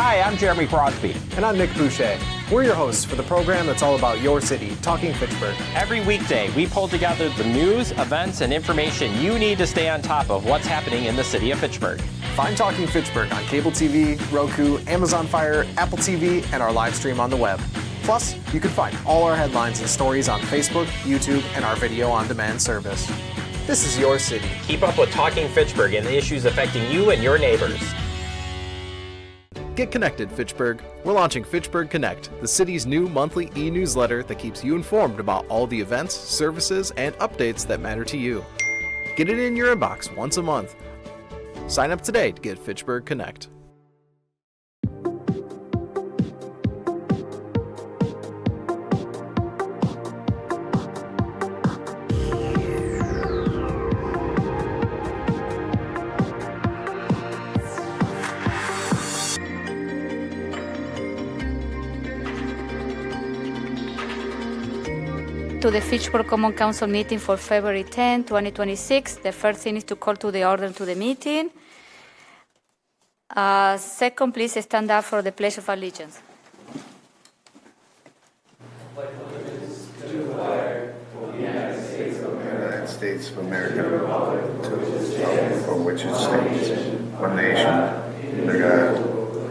Hi, I'm Jeremy Crosby. And I'm Nick Boucher. We're your hosts for the program that's all about your city, Talking Fitchburg. Every weekday, we pull together the news, events, and information you need to stay on top of what's happening in the city of Fitchburg. Find Talking Fitchburg on cable TV, Roku, Amazon Fire, Apple TV, and our live stream on the web. Plus, you can find all our headlines and stories on Facebook, YouTube, and our video on demand service. This is your city. Keep up with Talking Fitchburg and the issues affecting you and your neighbors. Get connected, Fitchburg. We're launching Fitchburg Connect, the city's new monthly e-newsletter that keeps you informed about all the events, services, and updates that matter to you. Get it in your inbox once a month. Sign up today to get Fitchburg Connect. To the Fitchburg Common Council meeting for February 10, 2026. The first thing is to call to the order to the meeting. Second, please stand up for the Pledge of Allegiance. United States of America, to the republic for which it stands, one nation, under God,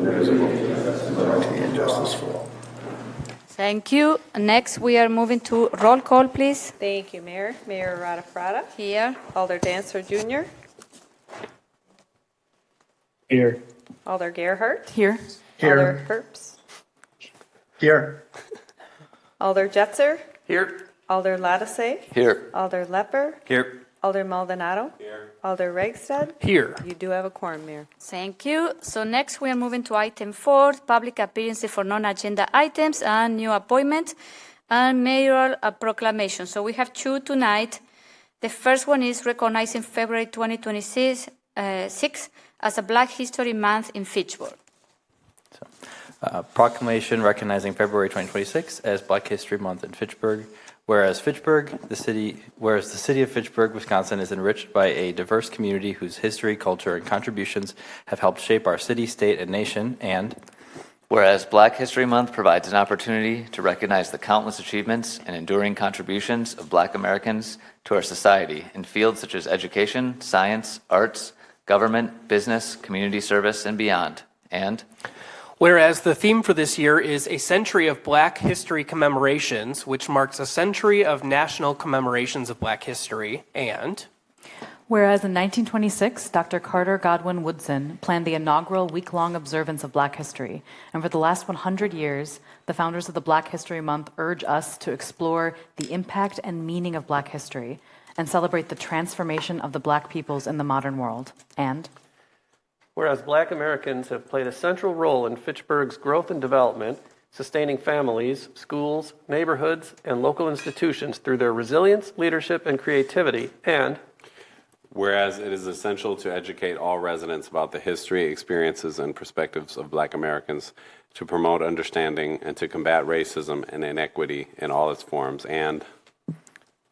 indivisible, with liberty and justice for all. Thank you. Next, we are moving to roll call, please. Thank you, Mayor. Mayor Radafrada. Here. Alder Dancer Jr. Here. Alder Gerhardt. Here. Alder Herbst. Here. Alder Jetzer. Here. Alder Lattice. Here. Alder Lepper. Here. Alder Maldonado. Here. Alder Regstad. Here. You do have a quorum, Mayor. Thank you. So next, we are moving to item 4, public appearances for non-agenda items and new appointment and mayoral proclamation. So we have 2 tonight. The first one is recognizing February 2026 as a Black History Month in Fitchburg. Proclamation recognizing February 2026 as Black History Month in Fitchburg. Whereas the city of Fitchburg, Wisconsin is enriched by a diverse community whose history, culture, and contributions have helped shape our city, state, and nation. And whereas Black History Month provides an opportunity to recognize the countless achievements and enduring contributions of Black Americans to our society in fields such as education, science, arts, government, business, community service, and beyond. And whereas the theme for this year is a century of Black history commemorations, which marks a century of national commemorations of Black history. And whereas in 1926, Dr. Carter Godwin Woodson planned the inaugural week-long observance of Black history. And for the last 100 years, the founders of the Black History Month urge us to explore the impact and meaning of Black history and celebrate the transformation of the Black peoples in the modern world. And whereas Black Americans have played a central role in Fitchburg's growth and development, sustaining families, schools, neighborhoods, and local institutions through their resilience, leadership, and creativity. And whereas it is essential to educate all residents about the history, experiences, and perspectives of Black Americans, to promote understanding and to combat racism and inequity in all its forms. And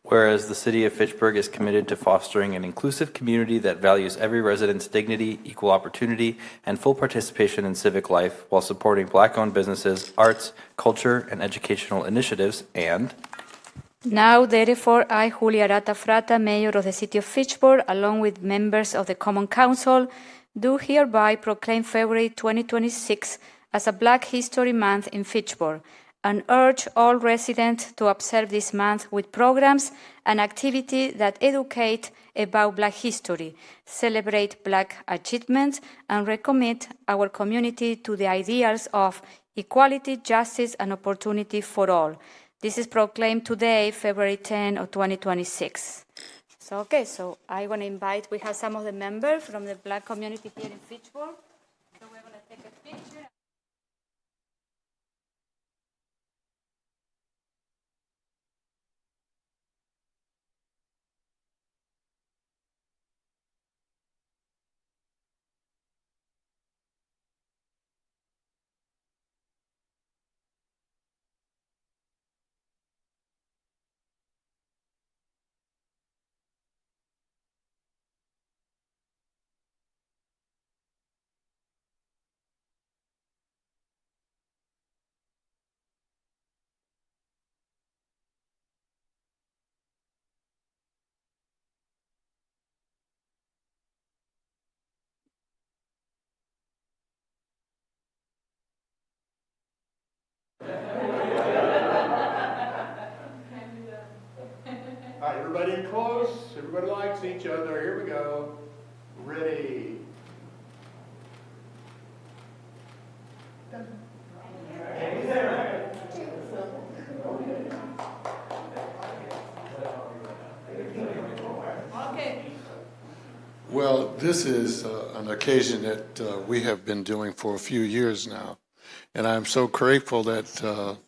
whereas the city of Fitchburg is committed to fostering an inclusive community that values every resident's dignity, equal opportunity, and full participation in civic life while supporting Black-owned businesses, arts, culture, and educational initiatives. And now, therefore, I, Julia Radafrada, Mayor of the City of Fitchburg, along with members of the Common Council, do hereby proclaim February 2026 as a Black History Month in Fitchburg, and urge all residents to observe this month with programs and activities that educate about Black history, celebrate Black achievements, and recommit our community to the ideals of equality, justice, and opportunity for all. This is proclaimed today, February 10 of 2026. So I want to invite, we have some of the members from the Black community here in Fitchburg. So we're going to take a picture. Everybody close. Everybody likes each other. Here we go. Ready. Well, this is an occasion that we have been doing for a few years now. And I'm so grateful that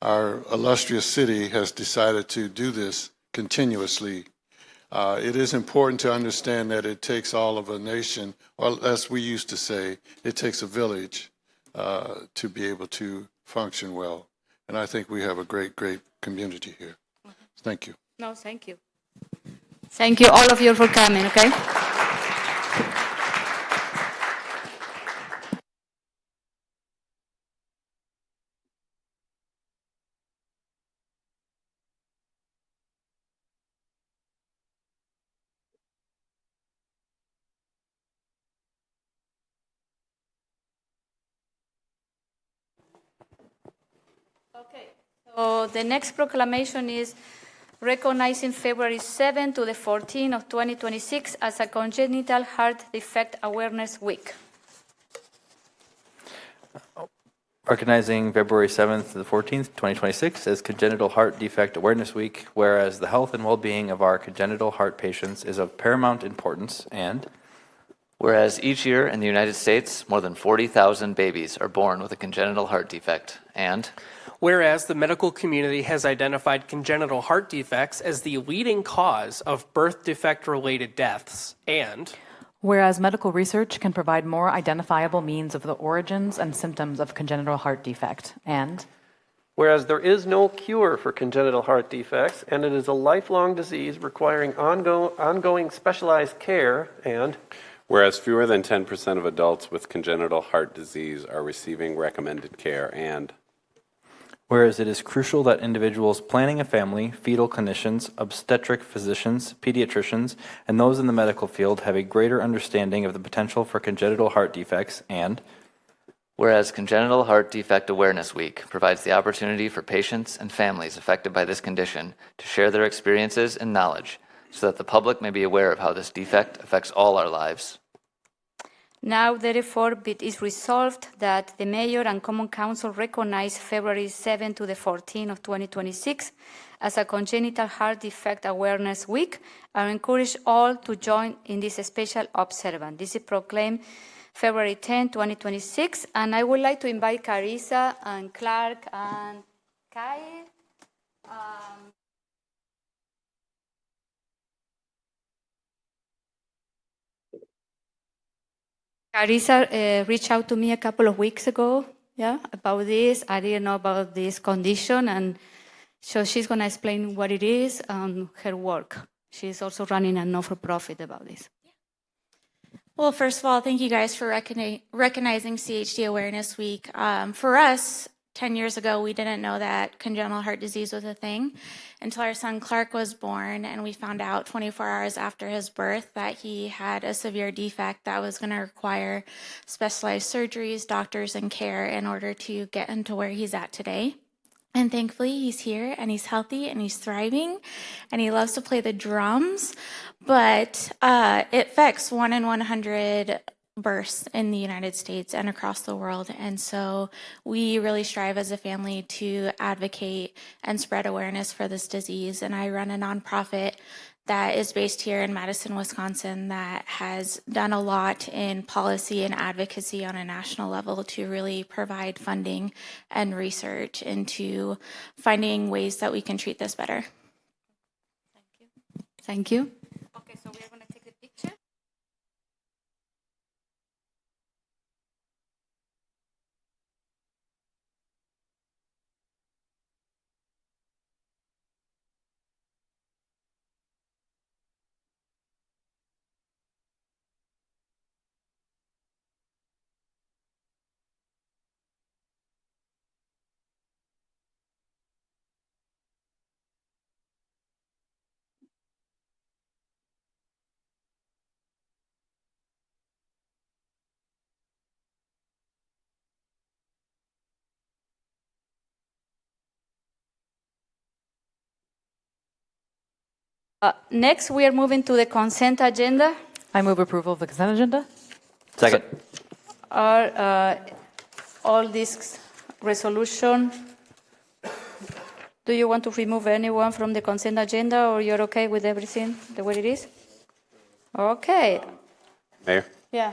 our illustrious city has decided to do this continuously. It is important to understand that it takes all of a nation, or as we used to say, it takes a village to be able to function well. And I think we have a great, great community here. Thank you. No, thank you. Thank you, all of you, for coming, okay? Okay, so the next proclamation is recognizing February 7 to the 14th of 2026 as a Congenital Heart Defect Awareness Week. Recognizing February 7th to the 14th, 2026 as Congenital Heart Defect Awareness Week, whereas the health and well-being of our congenital heart patients is of paramount importance, and whereas each year in the United States, more than 40,000 babies are born with a congenital heart defect, and whereas the medical community has identified congenital heart defects as the leading cause of birth defect-related deaths, and whereas medical research can provide more identifiable means of the origins and symptoms of congenital heart defect, and whereas there is no cure for congenital heart defects, and it is a lifelong disease requiring ongoing specialized care, and whereas fewer than 10% of adults with congenital heart disease are receiving recommended care, and whereas it is crucial that individuals planning a family, fetal clinicians, obstetric physicians, pediatricians, and those in the medical field have a greater understanding of the potential for congenital heart defects, and whereas Congenital Heart Defect Awareness Week provides the opportunity for patients and families affected by this condition to share their experiences and knowledge so that the public may be aware of how this defect affects all our lives. Now, therefore, it is resolved that the Mayor and Common Council recognize February 7 to the 14th of 2026 as a Congenital Heart Defect Awareness Week and encourage all to join in this special observance. This is proclaimed February 10, 2026, and I would like to invite Carissa and Clark and Kai. Carissa reached out to me a couple of weeks ago, about this. I didn't know about this condition, and so she's going to explain what it is and her work. She's also running a not-for-profit about this. Well, first of all, thank you guys for recognizing CHD Awareness Week. For us, 10 years ago, we didn't know that congenital heart disease was a thing until our son Clark was born, and we found out 24 hours after his birth that he had a severe defect that was going to require specialized surgeries, doctors, and care in order to get him to where he's at today. And thankfully, he's here, and he's healthy, and he's thriving, and he loves to play the drums, but it affects 1 in 100 births in the United States and across the world. And so we really strive as a family to advocate and spread awareness for this disease. And I run a nonprofit that is based here in Madison, Wisconsin, that has done a lot in policy and advocacy on a national level to really provide funding and research into finding ways that we can treat this better. Thank you. Thank you. Okay, so we're going to take the picture. Next, we are moving to the consent agenda. I move approval of the consent agenda. Second. Are all these resolution? Do you want to remove anyone from the consent agenda, or you're okay with everything the way it is? Okay. Mayor? Yeah.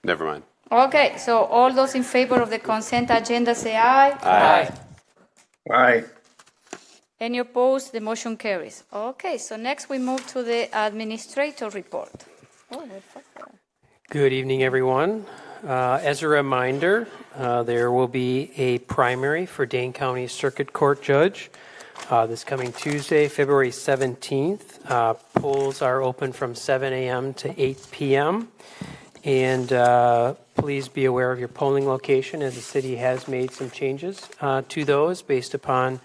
Never mind. Okay, so all those in favor of the consent agenda say aye. Aye. Aye. Any opposed? The motion carries. Okay, so next we move to the administrator report. Good evening, everyone. As a reminder, there will be a primary for Dane County Circuit Court Judge this coming Tuesday, February 17th. Polls are open from 7 a.m. to 8 p.m. And please be aware of your polling location, as the city has made some changes to those based upon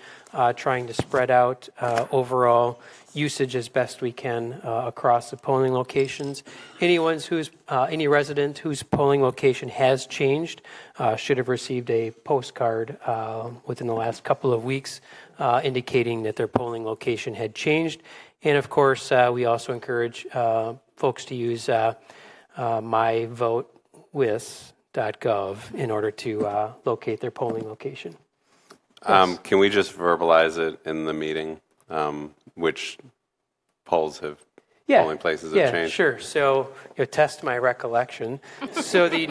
trying to spread out overall usage as best we can across the polling locations. Any resident whose polling location has changed should have received a postcard within the last couple of weeks indicating that their polling location had changed. And of course, we also encourage folks to use myvotewith.gov in order to locate their polling location. Can we just verbalize it in the meeting? Which polling places have changed? Sure. So test my recollection. So the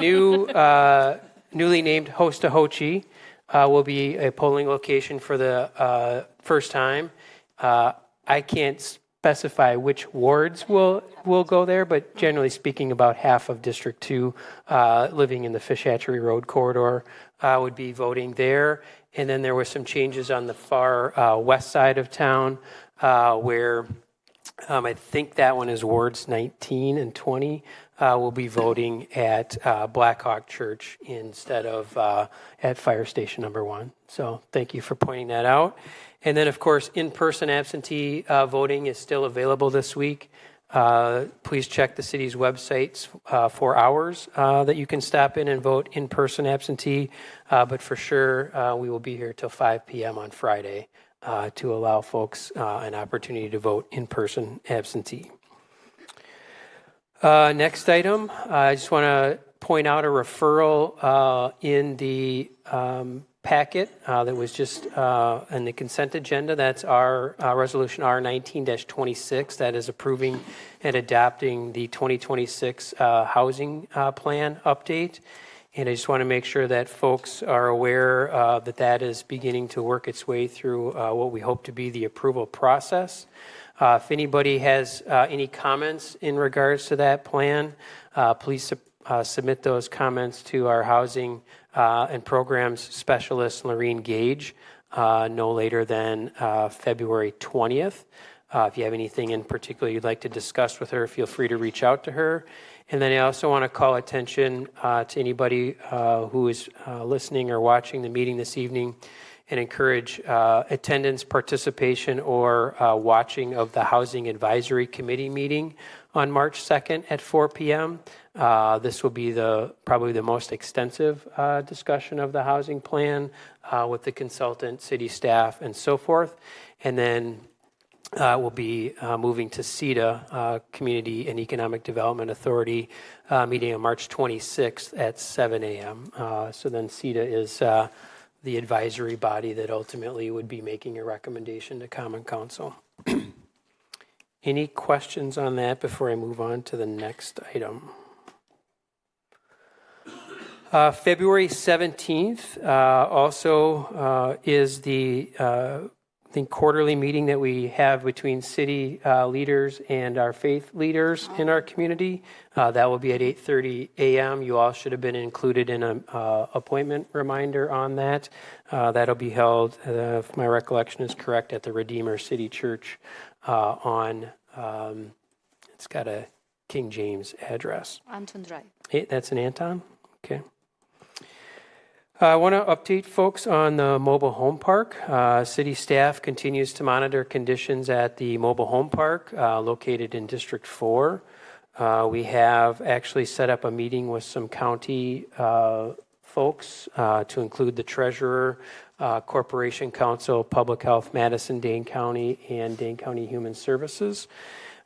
newly named Hostahoche will be a polling location for the first time. I can't specify which wards will go there, but generally speaking, about half of District 2 living in the Fish Hatchery Road corridor would be voting there. And then there were some changes on the far west side of town where I think that one is wards 19 and 20 will be voting at Blackhawk Church instead of at Fire Station number 1. So thank you for pointing that out. And then, of course, in-person absentee voting is still available this week. Please check the city's websites for hours that you can stop in and vote in-person absentee. But for sure, we will be here till 5 p.m. on Friday to allow folks an opportunity to vote in-person absentee. Next item, I just want to point out a referral in the packet that was just in the consent agenda. That's our resolution R19-26 that is approving and adopting the 2026 housing plan update. And I just want to make sure that folks are aware that that is beginning to work its way through what we hope to be the approval process. If anybody has any comments in regards to that plan, please submit those comments to our housing and programs specialist, Lorene Gage, no later than February 20th. If you have anything in particular you'd like to discuss with her, feel free to reach out to her. And then I also want to call attention to anybody who is listening or watching the meeting this evening and encourage attendance, participation, or watching of the Housing Advisory Committee meeting on March 2nd at 4 p.m. This will be probably the most extensive discussion of the housing plan with the consultant, city staff, and so forth. And then we'll be moving to CETA, Community and Economic Development Authority, meeting on March 26th at 7 a.m. So then CETA is the advisory body that ultimately would be making a recommendation to Common Council. Any questions on that before I move on to the next item? February 17th also is the quarterly meeting that we have between city leaders and our faith leaders in our community. That will be at 8:30 a.m. You all should have been included in an appointment reminder on that. That'll be held, if my recollection is correct, at the Redeemer City Church it's got a King James address. Anton Drive. Hey, that's in Anton? Okay. I want to update folks on the mobile home park. City staff continues to monitor conditions at the mobile home park located in District 4. We have actually set up a meeting with some county folks, to include the treasurer, Corporation Counsel, Public Health, Madison, Dane County, and Dane County Human Services.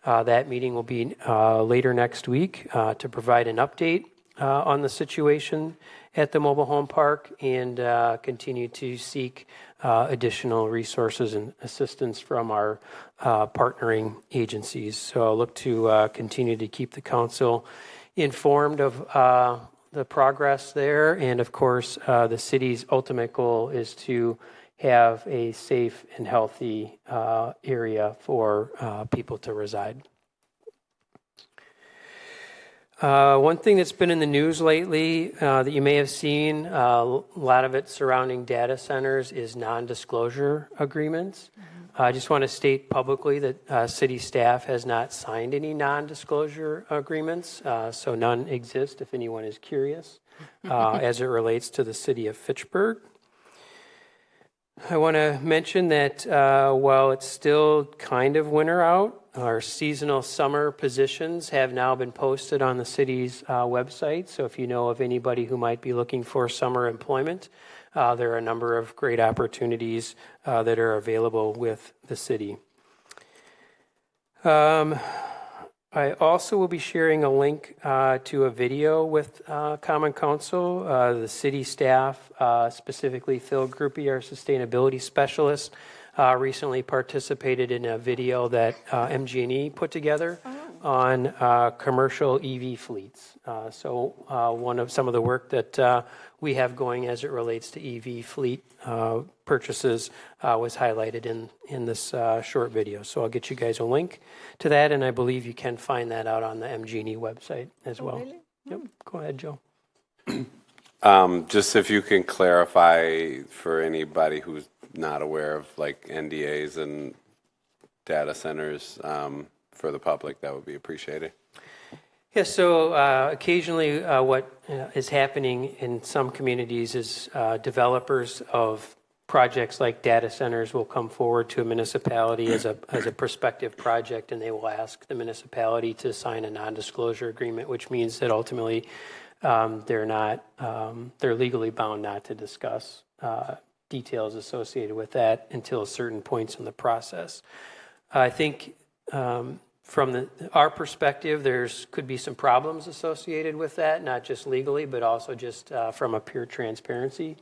That meeting will be later next week to provide an update on the situation at the mobile home park and continue to seek additional resources and assistance from our partnering agencies. So I'll look to continue to keep the council informed of the progress there. And of course, the city's ultimate goal is to have a safe and healthy area for people to reside. One thing that's been in the news lately that you may have seen, a lot of it surrounding data centers, is non-disclosure agreements. I just want to state publicly that city staff has not signed any non-disclosure agreements, so none exist if anyone is curious, as it relates to the city of Fitchburg. I want to mention that while it's still kind of winter out, our seasonal summer positions have now been posted on the city's website. So if you know of anybody who might be looking for summer employment, there are a number of great opportunities that are available with the city. I also will be sharing a link to a video with Common Council. The city staff, specifically Phil Groupie, our sustainability specialist, recently participated in a video that MG&E put together on commercial EV fleets. So one of some of the work that we have going as it relates to EV fleet purchases was highlighted in this short video. So I'll get you guys a link to that, and I believe you can find that out on the MG&E website as well. Really? Yep. Go ahead, Joe. Just if you can clarify for anybody who's not aware of like NDAs and data centers for the public, that would be appreciated. Yeah, so occasionally what is happening in some communities is developers of projects like data centers will come forward to a municipality as a prospective project, and they will ask the municipality to sign a non-disclosure agreement, which means that ultimately they're legally bound not to discuss details associated with that until certain points in the process. I think from our perspective, could be some problems associated with that, not just legally, but also just from a pure transparency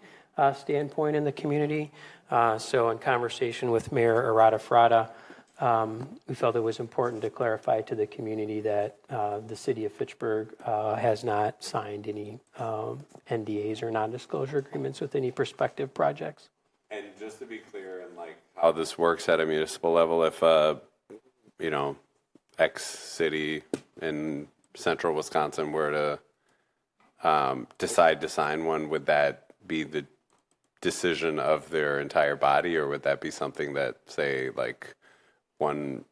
standpoint in the community. So in conversation with Mayor Arata Frada, we felt it was important to clarify to the community that the city of Fitchburg has not signed any NDAs or non-disclosure agreements with any prospective projects. And just to be clear in like how this works at a municipal level, if X city in central Wisconsin were to decide to sign one, would that be the decision of their entire body, or would that be something that, say, like one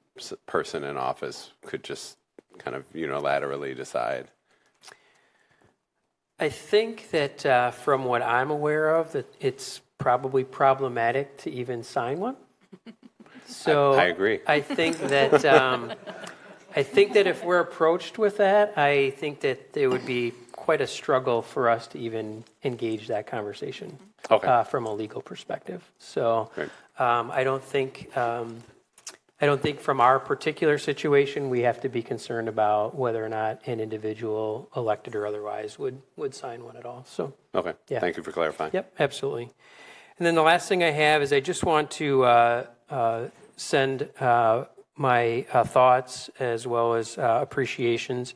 person in office could just kind of unilaterally decide? I think that from what I'm aware of, that it's probably problematic to even sign one. So I agree. I think that if we're approached with that, I think that it would be quite a struggle for us to even engage that conversation from a legal perspective. So I don't think from our particular situation we have to be concerned about whether or not an individual, elected or otherwise, would sign one at all. So Thank you for clarifying. Yep, absolutely. And then the last thing I have is I just want to send my thoughts as well as appreciations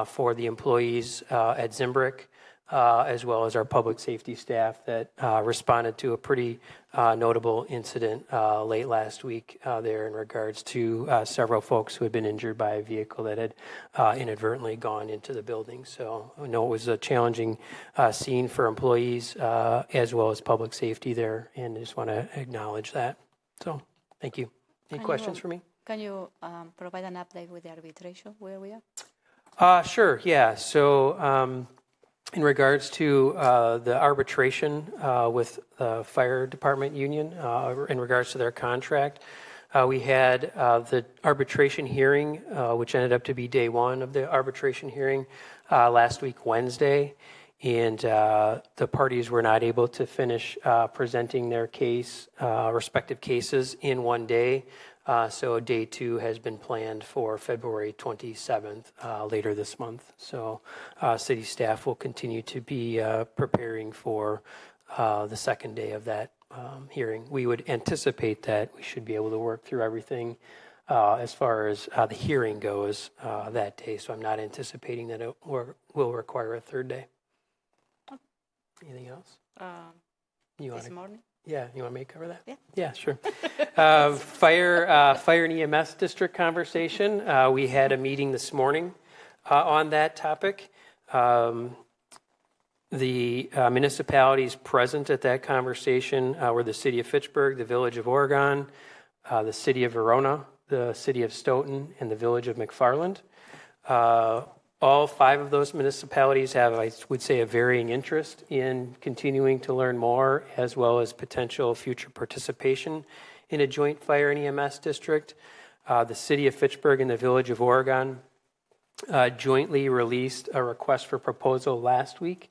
for the employees at Zimbrick, as well as our public safety staff that responded to a pretty notable incident late last week there in regards to several folks who had been injured by a vehicle that had inadvertently gone into the building. So I know it was a challenging scene for employees as well as public safety there, and I just want to acknowledge that. So thank you. Any questions for me? Can you provide an update with the arbitration, where we are? Sure, yeah. So in regards to the arbitration with the fire department union, in regards to their contract, we had the arbitration hearing, which ended up to be day one of the arbitration hearing last week, Wednesday. and the parties were not able to finish presenting their respective cases in one day. So day 2 has been planned for February 27th, later this month. So city staff will continue to be preparing for the second day of that hearing. We would anticipate that we should be able to work through everything as far as the hearing goes that day. So I'm not anticipating that it will require a third day. Anything else? This morning? Yeah, you want me to cover that? Yeah. Yeah, sure. Fire and EMS district conversation. We had a meeting this morning on that topic. The municipalities present at that conversation were the City of Fitchburg, the Village of Oregon, the City of Verona, the City of Stoughton, and the Village of McFarland. All 5 of those municipalities have, I would say, a varying interest in continuing to learn more, as well as potential future participation in a joint fire and EMS district. The City of Fitchburg and the Village of Oregon jointly released a request for proposal last week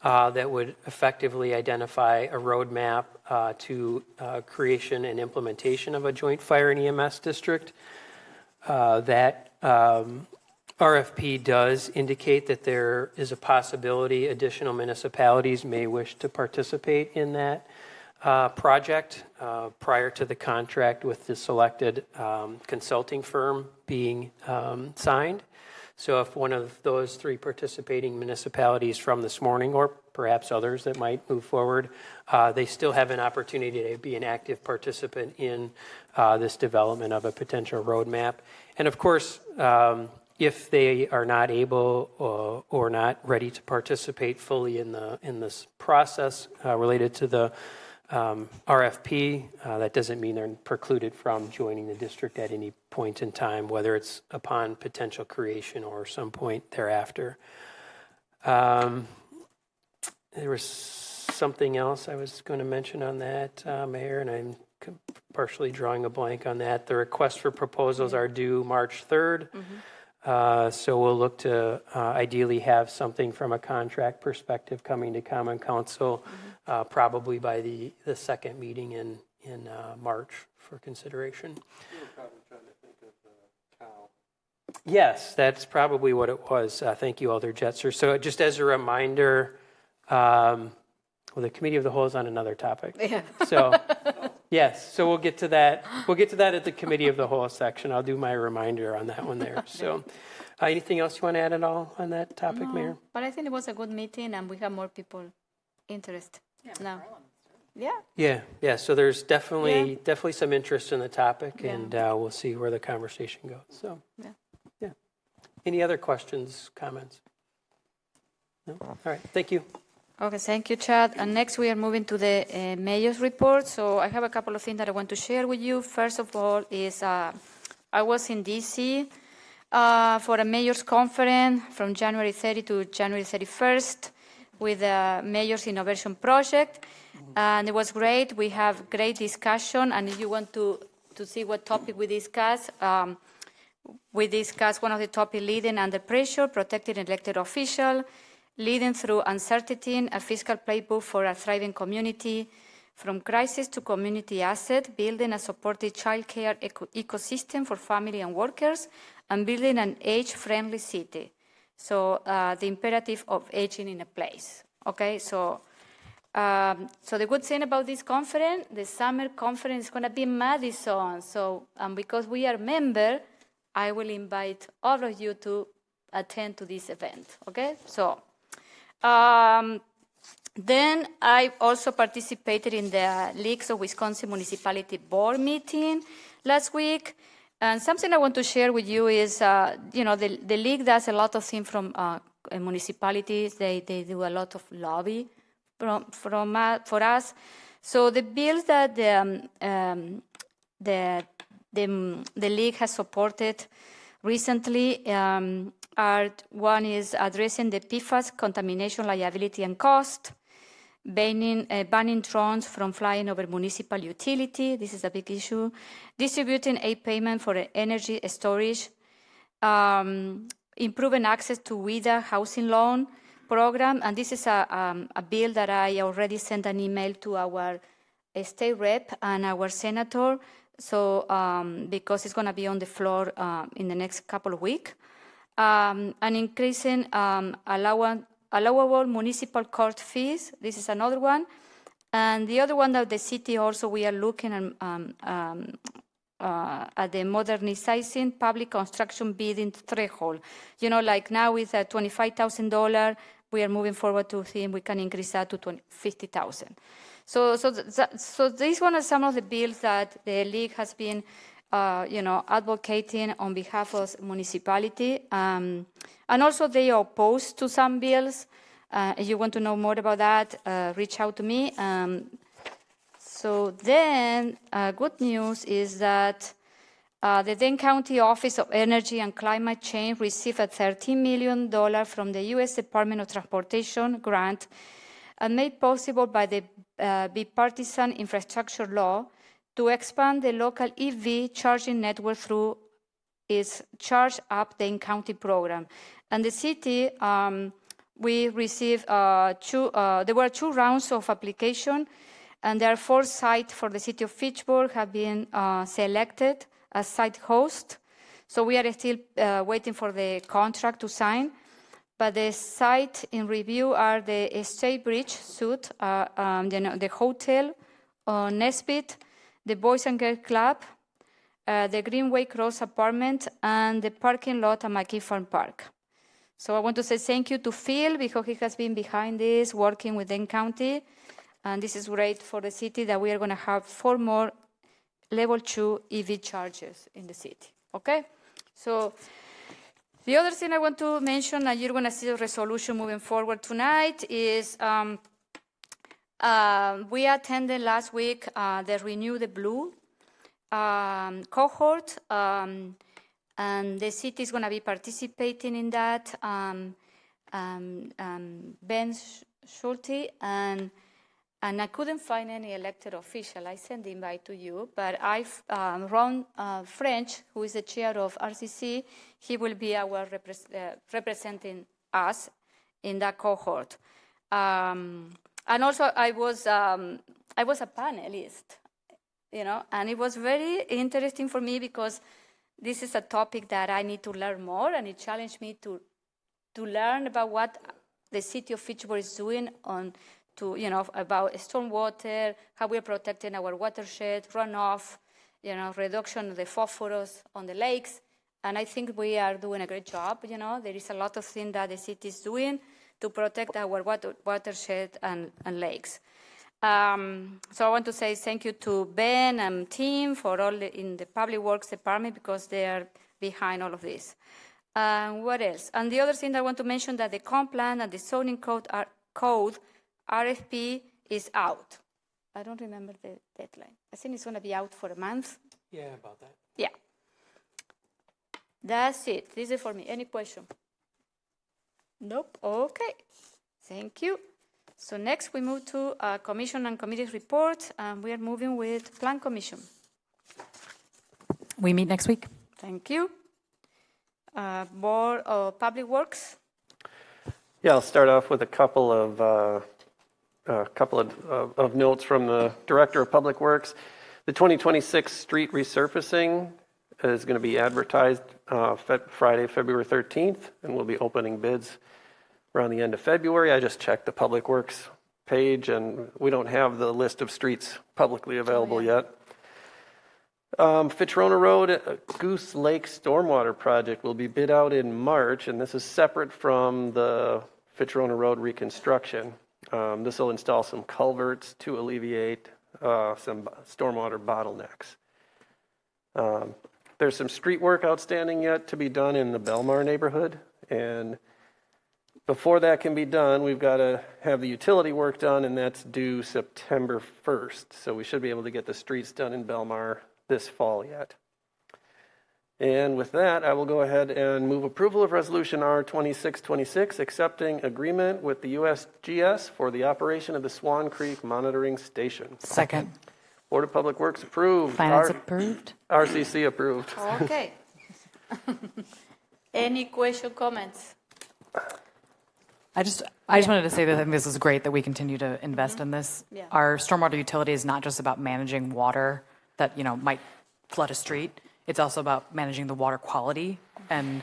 that would effectively identify a roadmap to creation and implementation of a joint fire and EMS district. That RFP does indicate that there is a possibility additional municipalities may wish to participate in that project prior to the contract with the selected consulting firm being signed. So if one of those 3 participating municipalities from this morning, or perhaps others that might move forward, they still have an opportunity to be an active participant in this development of a potential roadmap. And of course, if they are not able or not ready to participate fully in this process related to the RFP, that doesn't mean they're precluded from joining the district at any point in time, whether it's upon potential creation or some point thereafter. There was something else I was going to mention on that, Mayor, and I'm partially drawing a blank on that. The requests for proposals are due March 3rd. So we'll look to ideally have something from a contract perspective coming to Common Council probably by the second meeting in March for consideration. You were probably trying to think of the cow. Yes, that's probably what it was. Thank you, Alder Jetzer. So just as a reminder, well, the Committee of the Whole is on another topic. Yeah. So yes, so we'll get to that. We'll get to that at the Committee of the Whole section. I'll do my reminder on that one there. So anything else you want to add at all on that topic, Mayor? But I think it was a good meeting, and we have more people interested now. Yeah. So there's definitely some interest in the topic, and we'll see where the conversation goes. So yeah. Any other questions, comments? No. All right. Thank you. Okay, thank you, Chad. And next we are moving to the mayor's report. So I have a couple of things that I want to share with you. First of all is I was in D.C. For a mayor's conference from January 30 to January 31st with the Mayor's Innovation Project. And it was great. We have great discussion. And if you want to see what topic we discussed one of the topics, leading under pressure, protecting elected officials, leading through uncertainty, a fiscal playbook for a thriving community, from crisis to community asset, building a supportive childcare ecosystem for family and workers, and building an age-friendly city. So the imperative of aging in a place. Okay, so the good thing about this conference, the summer conference is going to be in Madison. So because we are members, I will invite all of you to attend to this event. Okay, so. Then I also participated in the Leagues of Wisconsin Municipality Board meeting last week. And something I want to share with you is, the League does a lot of things from municipalities. They do a lot of lobby for us. So the bills that the League has supported recently one is addressing the PFAS contamination liability and cost, banning drones from flying over municipal utility. This is a big issue. Distributing aid payment for energy storage, improving access to WIDA housing loan, program, and this is a bill that I already sent an email to our state rep and our senator, so because it's going to be on the floor in the next couple of weeks, and increasing allowable municipal court fees. This is another one. And the other one that the city also, we are looking at the modernizing public construction bidding threshold. You know, like now with $25,000, we are moving forward to think we can increase that to $50,000. So these one are some of the bills that the league has been, advocating on behalf of municipality, and also they are opposed to some bills. If you want to know more about that, reach out to me. So then, good news is that the Dane County Office of Energy and Climate Change received a $13 million from the U.S. Department of Transportation grant, made possible by the bipartisan infrastructure law to expand the local EV charging network through its Charge Up Dane County program. And the city, we received there were 2 rounds of application, and there are 4 sites for the city of Fitchburg have been selected as site host. So we are still waiting for the contract to sign. But the site in review are the State Bridge Suite, the hotel, Nesbitt, the Boys and Girls Club, the Greenway Cross apartment, and the parking lot at McKee Farm Park. So I want to say thank you to Phil, because he has been behind this, working with Dane County. And this is great for the city that we are going to have 4 more level 2 EV chargers in the city. Okay? So the other thing I want to mention, and you're going to see the resolution moving forward tonight, is we attended last week the Renew the Blue cohort, and the city is going to be participating in that. Ben Schulte, and I couldn't find any elected official. I sent the invite to you, but Ron French, who is the chair of RCC, he will be our representing us in that cohort. And also, I was a panelist, and it was very interesting for me because this is a topic that I need to learn more, and it challenged me to learn about what the city of Fitchburg is doing about stormwater, how we're protecting our watershed, runoff, reduction of the phosphorus on the lakes. And I think we are doing a great job. There is a lot of things that the city is doing to protect our watershed and lakes. So I want to say thank you to Ben and team for all in the Public Works Department, because they are behind all of this. What else? And the other thing I want to mention, that the comp plan and the zoning code RFP is out. I don't remember the deadline. I think it's going to be out for a month. Yeah, about that. Yeah. That's it. This is for me. Any question? Nope. Okay. Thank you. So next we move to Commission and Committee report, and we are moving with Plan Commission. We meet next week. Thank you. Board of Public Works. Yeah, I'll start off with a couple of notes from the Director of Public Works. The 2026 street resurfacing is going to be advertised Friday, February 13th, and we'll be opening bids around the end of February. I just checked the Public Works page, and we don't have the list of streets publicly available yet. Fitzrona Road, Goose Lake Stormwater Project will be bid out in March, and this is separate from the Fitzrona Road reconstruction. This will install some culverts to alleviate some stormwater bottlenecks. There's some street work outstanding yet to be done in the Belmar neighborhood, and before that can be done, we've got to have the utility work done, and that's due September 1st. So we should be able to get the streets done in Belmar this fall yet. And with that, I will go ahead and move approval of Resolution R2626, accepting agreement with the USGS for the operation of the Swan Creek Monitoring Station. Second. Board of Public Works approved. Finance approved. RCC approved. Okay. Any question, comments? I just wanted to say that I think this is great that we continue to invest in this. Yeah. Our stormwater utility is not just about managing water that, might flood a street. It's also about managing the water quality, and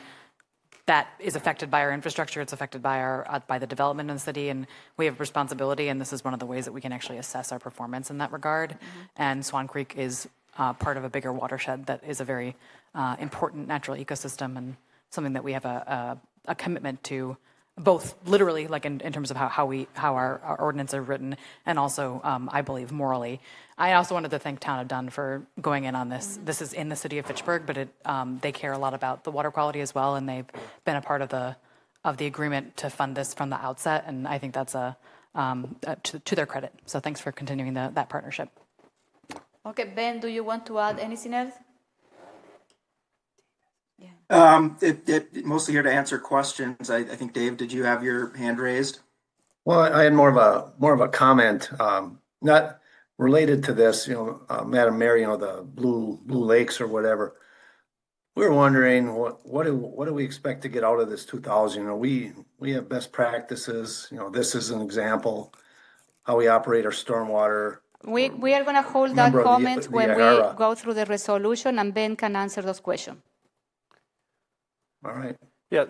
that is affected by our infrastructure. It's affected by by the development in the city, and we have responsibility, and this is one of the ways that we can actually assess our performance in that regard. And Swan Creek is part of a bigger watershed that is a very important natural ecosystem, and something that we have a commitment to, both literally, like in terms of how our ordinances are written, and also, I believe, morally. I also wanted to thank Town of Dunn for going in on this. This is in the city of Fitchburg, but they care a lot about the water quality as well, and they've been a part of the agreement to fund this from the outset, and I think that's to their credit. So thanks for continuing that partnership. Okay, Ben, do you want to add anything else? Mostly here to answer questions. I think, Dave, did you have your hand raised? Well, I had more of a comment, not related to this. Madam Mayor, the Blue Lakes or whatever. We were wondering what do we expect to get out of this 2000? We have best practices. This is an example how we operate our stormwater. We are going to hold that comment when we go through the resolution, and Ben can answer those questions. All right. Yeah,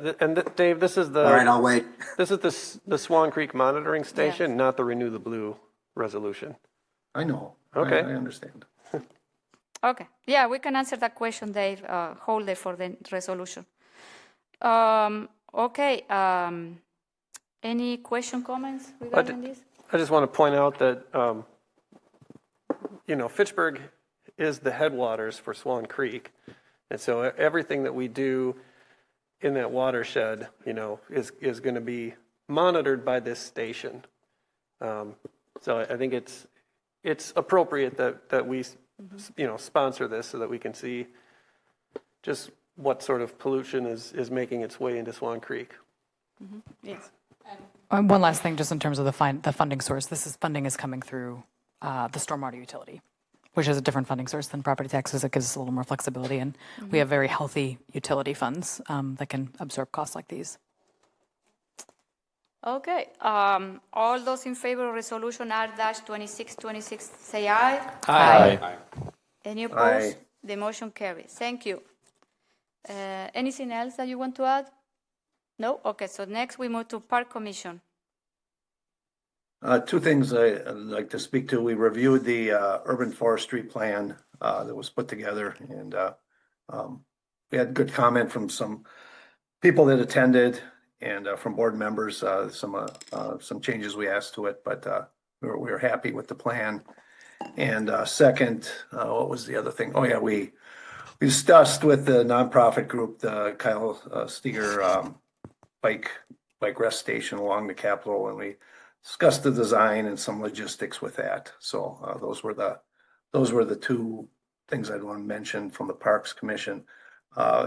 Dave, this is the. All right, I'll wait. This is the Swan Creek monitoring station, not the Renew the Blue resolution. I know. Okay. I understand. Okay. Yeah, we can answer that question, Dave. Hold it for the resolution. Okay. Any comments regarding this? I just want to point out that, Fitchburg is the headwaters for Swan Creek. And so everything that we do in that watershed, is going to be monitored by this station. So I think it's appropriate that we, sponsor this so that we can see just what sort of pollution is making its way into Swan Creek. Yes. One last thing, just in terms of the funding source. Funding is coming through the stormwater utility, which is a different funding source than property taxes. It gives us a little more flexibility, and we have very healthy utility funds that can absorb costs like these. Okay. All those in favor of resolution R-2626 say aye. Aye. Any opposed? The motion carries. Thank you. Anything else that you want to add? No? Okay, so next we move to Park Commission. Two things I'd like to speak to. We reviewed the urban forestry plan that was put together, and we had good comment from some people that attended, and from board members, some changes we asked to it, but we were happy with the plan. And second, what was the other thing? Oh yeah, we discussed with the nonprofit group, the Kyle Steger bike rest station along the Capitol, and we discussed the design and some logistics with that. So those were the two things I'd want to mention from the Parks Commission.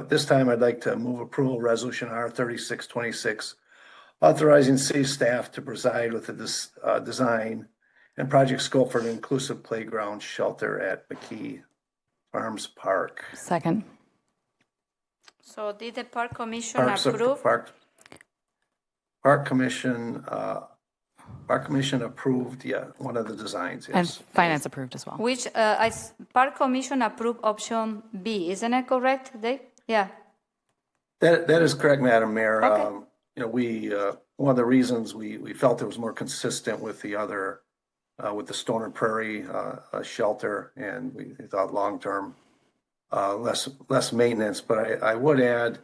This time I'd like to move approval resolution R-3626, authorizing city staff to preside with the design and project scope for an inclusive playground shelter at McKee Farms Park. Second. So did the Park Commission approve? Park Commission approved, one of the designs, yes. And Finance approved as well. Which Park Commission approved option B, isn't it correct, Dave? Yeah. That is correct, Madam Mayor. Okay. One of the reasons we felt it was more consistent with the other, with the Stoner Prairie shelter, and we thought long-term, less maintenance. But I would add,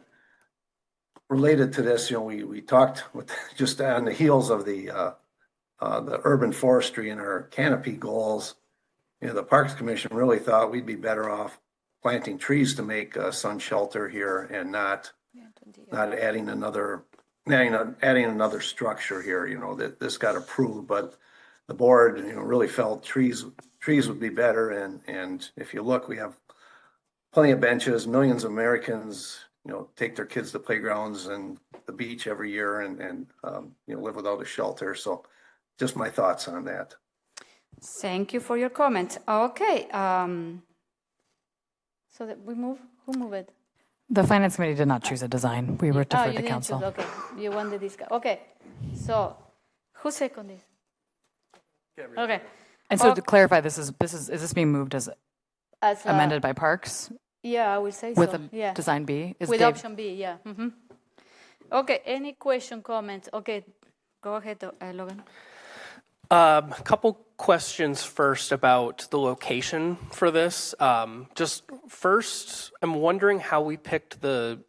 related to this, we talked with just on the heels of the urban forestry and our canopy goals. The Parks Commission really thought we'd be better off planting trees to make a sun shelter here, and not adding another structure here. That this got approved, but the board really felt trees would be better. And if you look, we have plenty of benches. Millions of Americans take their kids to playgrounds and the beach every year, and live without a shelter. So just my thoughts on that. Thank you for your comment. Okay. So that we move. Who moved it? The Finance Committee did not choose a design. We were deferred to council. Okay. You want the discuss. Okay. So, who seconded this? Okay. And so to clarify, is this being moved as As amended by Parks Yeah, I will say with so. a Yeah. design B? Is With Dave- option B, yeah. Okay, any question, comments? Okay, go ahead, Logan. A couple questions first about the location for this. Just first, I'm wondering how we picked the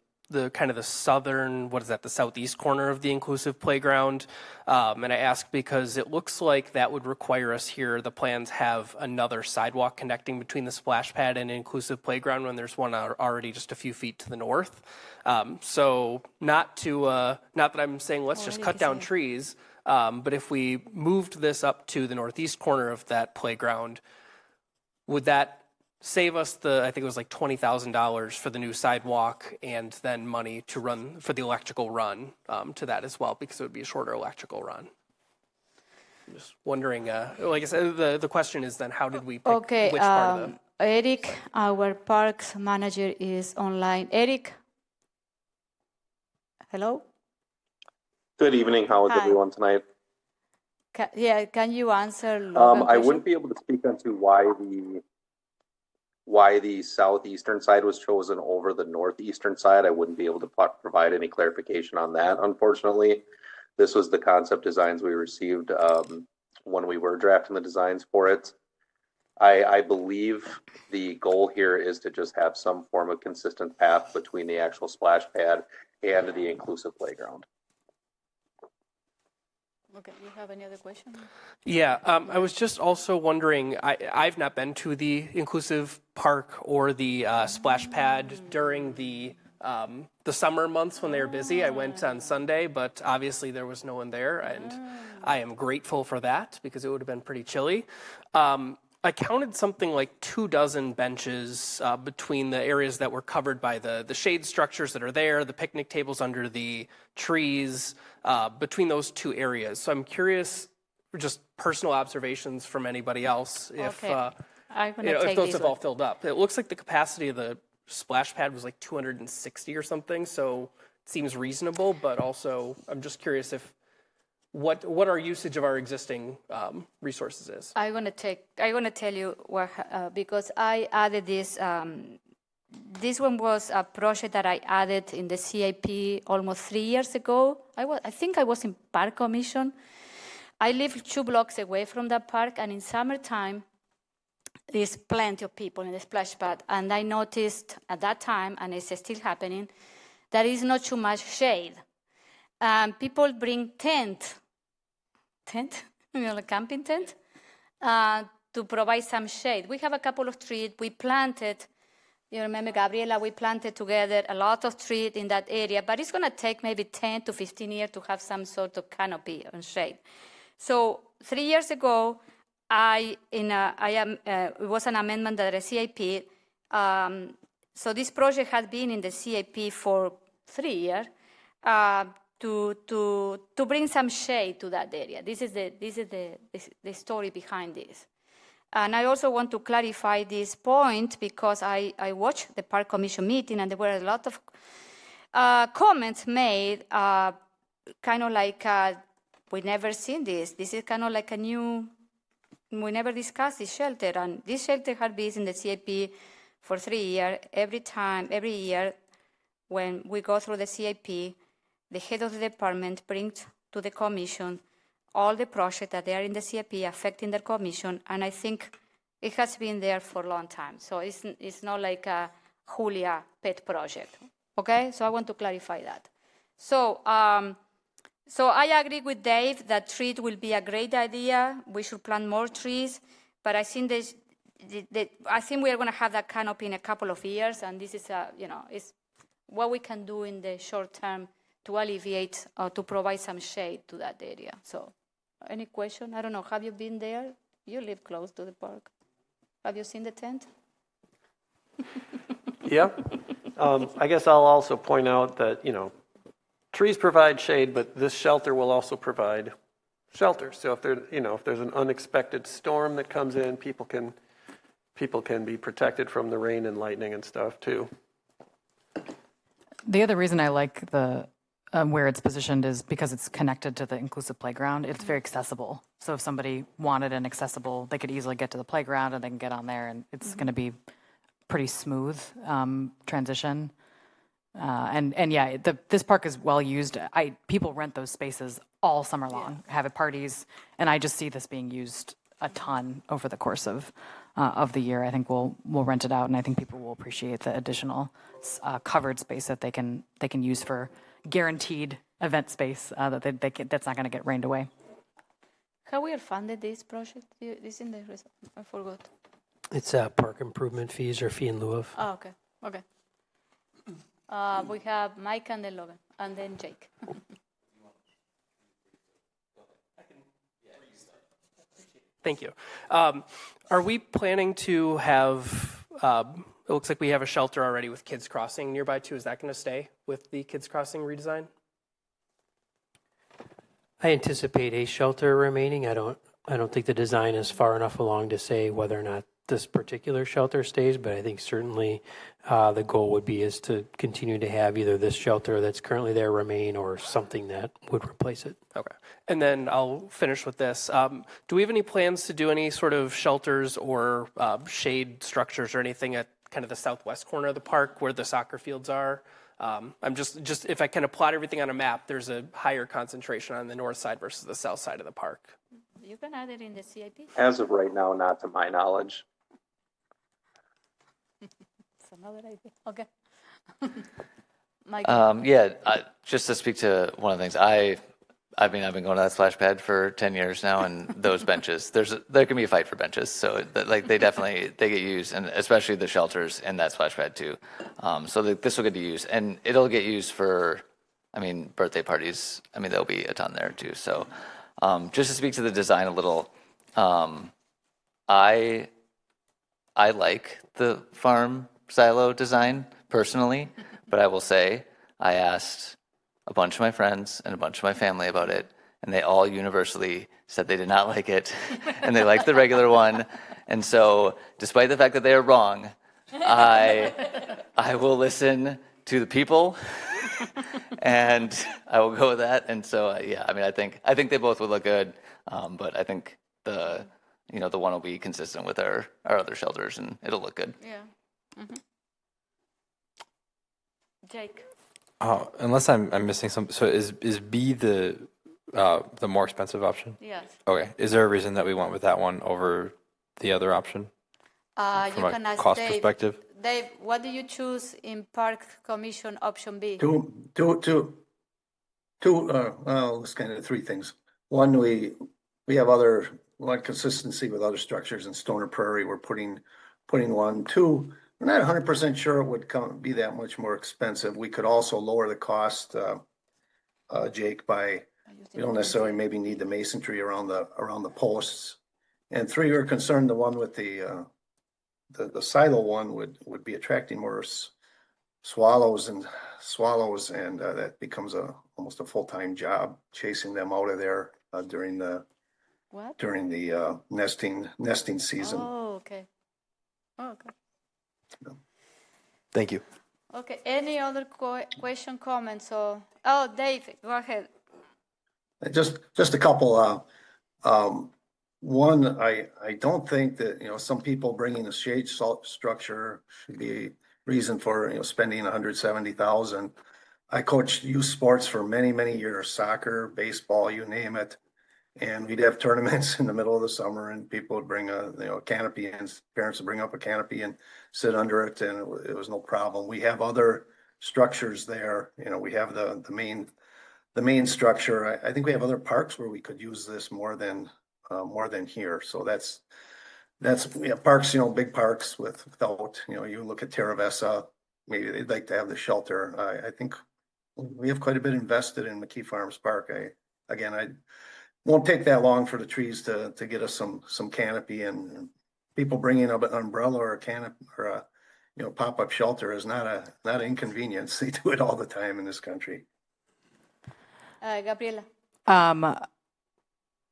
kind of the southern, the southeast corner of the inclusive playground. And I ask because it looks like that would require us here, the plans have another sidewalk connecting between the splash pad and inclusive playground when there's one already just a few feet to the north. So not that I'm saying let's just cut down trees, but if we moved this up to the northeast corner of that playground, would that save us I think it was like $20,000 for the new sidewalk and then money to run for the electrical run to that as well, because it would be a shorter electrical run. I'm just wondering, like I said, the question is then how did we pick which part of the... Eric, our parks manager, is online. Eric? Hello? Good evening. How is everyone tonight? Can you answer Logan's I question? wouldn't be able to speak onto why the southeastern side was chosen over the northeastern side. I wouldn't be able to provide any clarification on that, unfortunately. This was the concept designs we received when we were drafting the designs for it. I believe the goal here is to just have some form of consistent path between the actual splash pad and the inclusive playground. Okay, you have any other question? Yeah, I was just also wondering, I've not been to the inclusive park or the splash pad during the summer months when they were busy. I went on Sunday, but obviously there was no one there, and I am grateful for that because it would have been pretty chilly. I counted something like 24 benches between the areas that were covered by the shade structures that are there, the picnic tables under the trees, between those two areas. So I'm curious, just personal observations from anybody else, if if those have all filled up. It looks like the capacity of the splash pad was like 260 or something, so it seems reasonable, but also I'm just curious if what our usage of our existing resources is. I'm gonna tell you what because I added this. This one was a project that I added in the CIP almost 3 years ago. I think I was in Park Commission. I live 2 blocks away from that park, and in summertime, there's plenty of people in the splash pad. And I noticed at that time, and it's still happening, there is not too much shade. People bring tent, a camping tent, to provide some shade. We have a couple of trees. We planted, you remember, Gabriela, we planted together a lot of trees in that area, but it's going to take maybe 10 to 15 years to have some sort of canopy and shade. So 3 years ago, it was an amendment that the CIP. So this project has been in the CIP for 3 years to bring some shade to that area. This is the story behind this. And I also want to clarify this point because I watched the Park Commission meeting and there were a lot of comments made, kind of like, we never seen this. This is kind of like a new, we never discussed this shelter. And this shelter has been in the CIP for 3 years. Every year, when we go through the CIP, the head of the department brings to the commission all the projects that they are in the CIP affecting their commission, and I think it has been there for a long time. So it's not like a Julia pet project, okay? So I want to clarify that. So I agree with Dave that trees will be a great idea. We should plant more trees, but I think I think we are going to have that canopy in a couple of years, and this is is what we can do in the short term to alleviate or to provide some shade to that area. So. Any question? I don't know. Have you been there? You live close to the park. Have you seen the tent? Yeah. I guess I'll also point out that, trees provide shade, but this shelter will also provide shelter. So if there's an unexpected storm that comes in, people can be protected from the rain and lightning and stuff too. The other reason I like the where it's positioned is because it's connected to the inclusive playground. It's very accessible. So if somebody wanted an accessible, they could easily get to the playground and they can get on there, and it's going to be pretty smooth transition. And yeah, this park is well used. People rent those spaces all summer long, have parties, and I just see this being used a ton over the course of the year. I think we'll rent it out, and I think people will appreciate the additional covered space that they can use for guaranteed event space that's not going to get rained away. How we are funded this project? This in the I forgot. It's park improvement fees or fee in lieu of. Oh, okay. Okay. We have Mike and then Logan, and then Jake. Thank you. Are we planning to have, it looks like we have a shelter already with Kids Crossing nearby too. Is that going to stay with the Kids Crossing redesign? I anticipate a shelter remaining. I don't think the design is far enough along to say whether or not this particular shelter stays, but I think certainly the goal would be is to continue to have either this shelter that's currently there remain or something that would replace it. Okay. And then I'll finish with this. Do we have any plans to do any sort of shelters or shade structures or anything at kind of the southwest corner of the park where the soccer fields are? I'm just if I kind of plot everything on a map, there's a higher concentration on the north side versus the south side of the park. You can add it in the CIP. As of right now, not to my knowledge. It's another idea. Okay. Just to speak to one of the things, I've been going to that splash pad for 10 years now, and those benches, there can be a fight for benches. So they get used, and especially the shelters in that splash pad too. So this will get used, and it'll get used for, birthday parties. There'll be a ton there too. So just to speak to the design a little, I like the farm silo design personally, but I will say I asked a bunch of my friends and a bunch of my family about it, and they all universally said they did not like it, and they liked the regular one. And so, despite the fact that they are wrong, I will listen to the people, and I will go with that. And so, I think they both would look good, but I think the one will be consistent with our other shelters, and it'll look good. Yeah. Mm-hmm. Jake. Unless I'm missing something. So is B the more expensive option? Yes. Okay. Is there a reason that we went with that one over the other option? From a can ask cost Dave. perspective? Dave, what do you choose in Park Commission option B? It's kind of three things. One, we have consistency with other structures in Stoner Prairie. We're putting one. Two, we're not 100% sure it would be that much more expensive. We could also lower the cost, Jake, by we don't necessarily maybe need the masonry around the posts. And three, we're concerned the one with the silo one would be attracting more swallows, and that becomes almost a full-time job chasing them out of there during the nesting season. Oh, okay. Oh, okay. Thank you. Okay. Any other question, comments? Dave, go ahead. Just a couple. One, I don't think that some people bringing a shade structure should be reason for spending $170,000. I coached youth sports for many years, soccer, baseball, you name it. And we'd have tournaments in the middle of the summer, and people would bring a canopy, and parents would bring up a canopy and sit under it, and it was no problem. We have other structures there. We have the main structure. I think we have other parks where we could use this more than here. So that's parks, big parks without, you look at Terra Vesa, maybe they'd like to have the shelter. I think we have quite a bit invested in McKee Farms Park. I won't take that long for the trees to get us some canopy, and people bringing up an umbrella or a canopy or a pop-up shelter is not an inconvenience. They do it all the time in this country. Gabriela.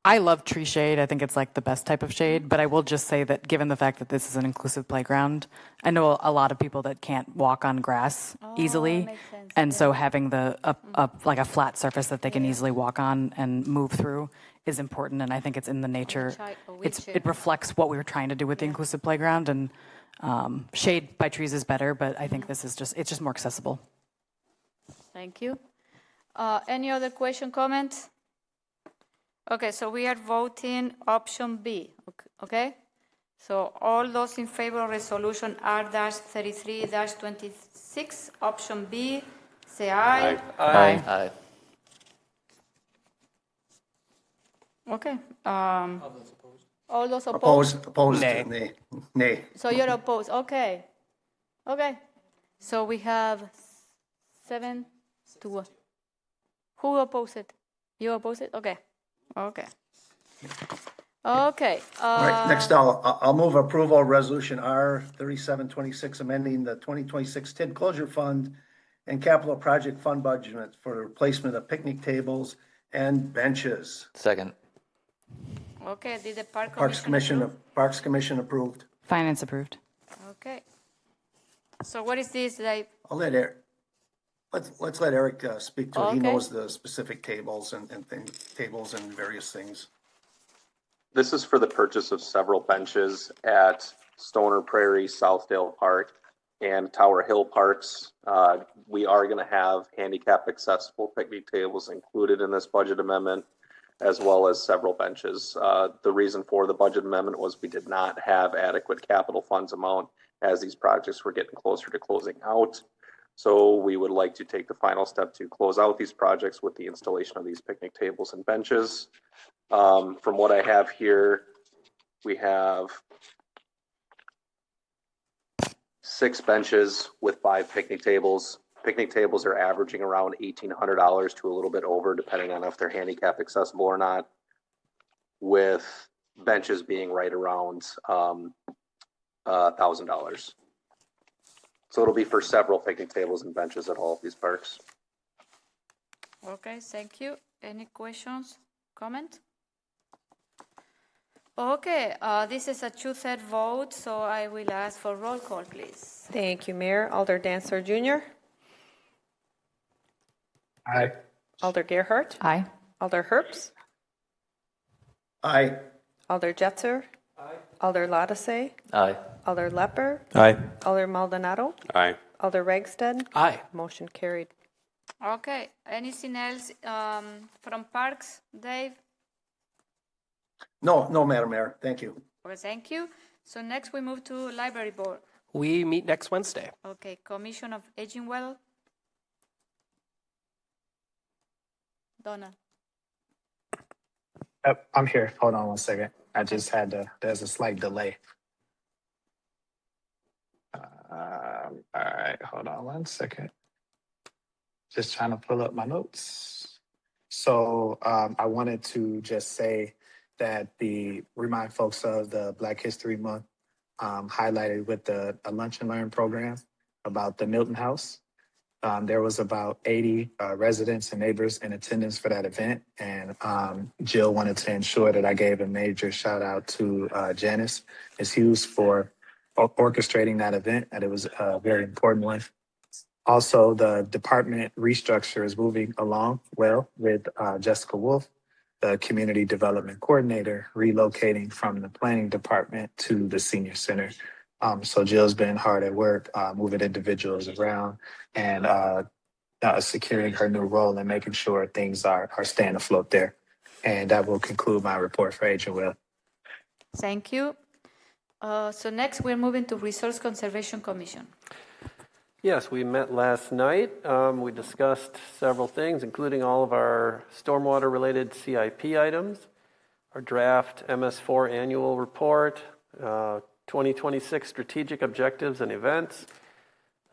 I love tree shade. I think it's like the best type of shade, but I will just say that given the fact that this is an inclusive playground, I know a lot of people that can't walk on grass easily. And so having like a flat surface that they can easily walk on and move through is important. And I think it's in the nature, it reflects what we were trying to do with the inclusive playground, and shade by trees is better, but I think this is it's just more accessible. Thank you. Any other question, comments? Okay, so we are voting option B, okay? So all those in favor of resolution R-33-26, option B, say aye. Aye. Aye. Okay. All those opposed? Opposed, Nay. nay. Nay. So you're opposed, okay. Okay. So we have 7 to 1. Who opposed it? You opposed it? Okay. Okay. Okay. All right, next I'll move approval of resolution R-3726, amending the 2026 TID closure fund and capital project fund budget for the replacement of picnic tables and benches. Second. Okay, did the Parks Commission approved. Finance approved. Okay. So what is this? Like, I'll let Eric, let's let Eric speak to it. He Okay. knows the specific tables and tables and various things. This is for the purchase of several benches at Stoner Prairie, Southdale Park, and Tower Hill Parks. We are going to have handicap accessible picnic tables included in this budget amendment, as well as several benches. The reason for the budget amendment was we did not have adequate capital funds amount as these projects were getting closer to closing out. So we would like to take the final step to close out these projects with the installation of these picnic tables and benches. From what I have here, we have 6 benches with 5 picnic tables. Picnic tables are averaging around $1,800 to a little bit over, depending on if they're handicap accessible or not, with benches being right around $1,000. So it'll be for several picnic tables and benches at all of these parks. okay, thank you. Any questions, comment? Okay, this is a 2/3 vote, so I will ask for roll call, please. Thank you, Mayor. Alder Dancer Jr. Aye. Alder Gerhardt. Aye. Alder Herps. Aye. Alder Jetzer. Aye. Alder Latase. Aye. Alder Lepper. Aye. Alder Maldonado. Aye. Alder Ragsted. Aye. Motion carried. Okay, anything else from Parks, Dave? No, Madam Mayor, thank you. Okay, thank you. So next we move to Library Board. We meet next Wednesday. Okay, Commission of Aging Well. Donald. I'm here. Hold on one second. I just had there's a slight delay. All right, hold on one second. Just trying to pull up my notes. So I wanted to just say that remind folks of the Black History Month highlighted with a Lunch and Learn program about the Milton House. There was about 80 residents and neighbors in attendance for that event. And Jill wanted to ensure that I gave a major shout out to Janice Ms. Hughes for orchestrating that event, and it was a very important one. Also, the department restructure is moving along well with Jessica Wolf, the Community Development Coordinator, relocating from the Planning Department to the Senior Center. So Jill's been hard at work moving individuals around and securing her new role and making sure things are staying afloat there. And that will conclude my report for Aging Well. Thank you. So next we're moving to Resource Conservation Commission. Yes, we met last night. We discussed several things, including all of our stormwater-related CIP items, our draft MS4 annual report, 2026 strategic objectives and events.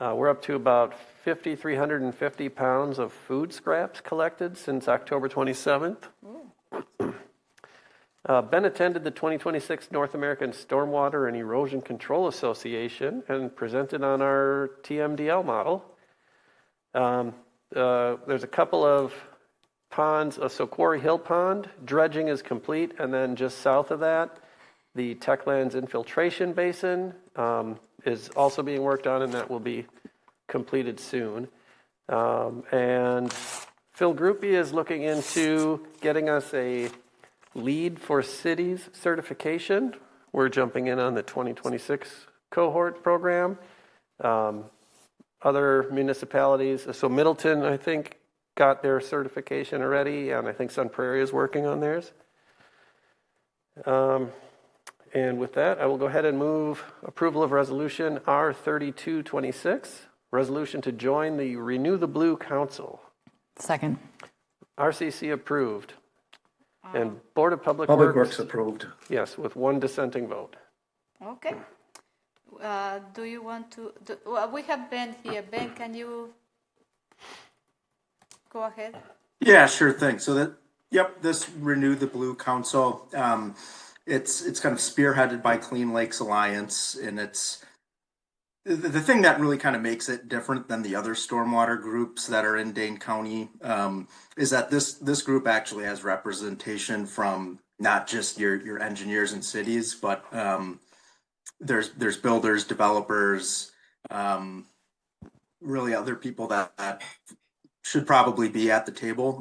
We're up to about 5,350 pounds of food scraps collected since October 27th. Ben attended the 2026 North American Stormwater and Erosion Control Association and presented on our TMDL model. There's a couple of ponds, so Quarry Hill Pond, dredging is complete, and then just south of that, the Techlands infiltration basin is also being worked on, and that will be completed soon. And Phil Groupie is looking into getting us a Lead for Cities certification. We're jumping in on the 2026 cohort program. Other municipalities, so Middleton, I think, got their certification already, and I think Sun Prairie is working on theirs. And with that, I will go ahead and move approval of resolution R3226, resolution to join the Renew the Blue Council. Second. RCC approved. And Board of Public Works approved. Yes, with one dissenting vote. Okay. Do you want to? Well, we have Ben here. Ben, can you go ahead? Yeah, sure thing. So this Renew the Blue Council, it's kind of spearheaded by Clean Lakes Alliance, and it's the thing that really kind of makes it different than the other stormwater groups that are in Dane County is that this group actually has representation from not just your engineers and cities, but there's builders, developers, really other people that should probably be at the table.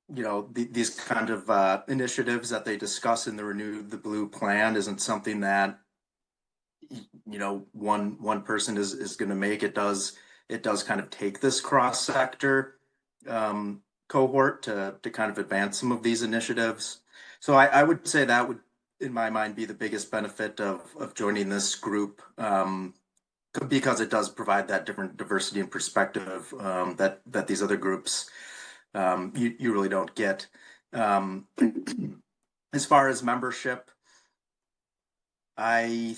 These kind of initiatives that they discuss in the Renew the Blue plan isn't something that one person is going to make. It does kind of take this cross sector cohort to kind of advance some of these initiatives. So I would say that would, in my mind, be the biggest benefit of joining this group, because it does provide that different diversity and perspective that these other groups you really don't get. As far as membership, I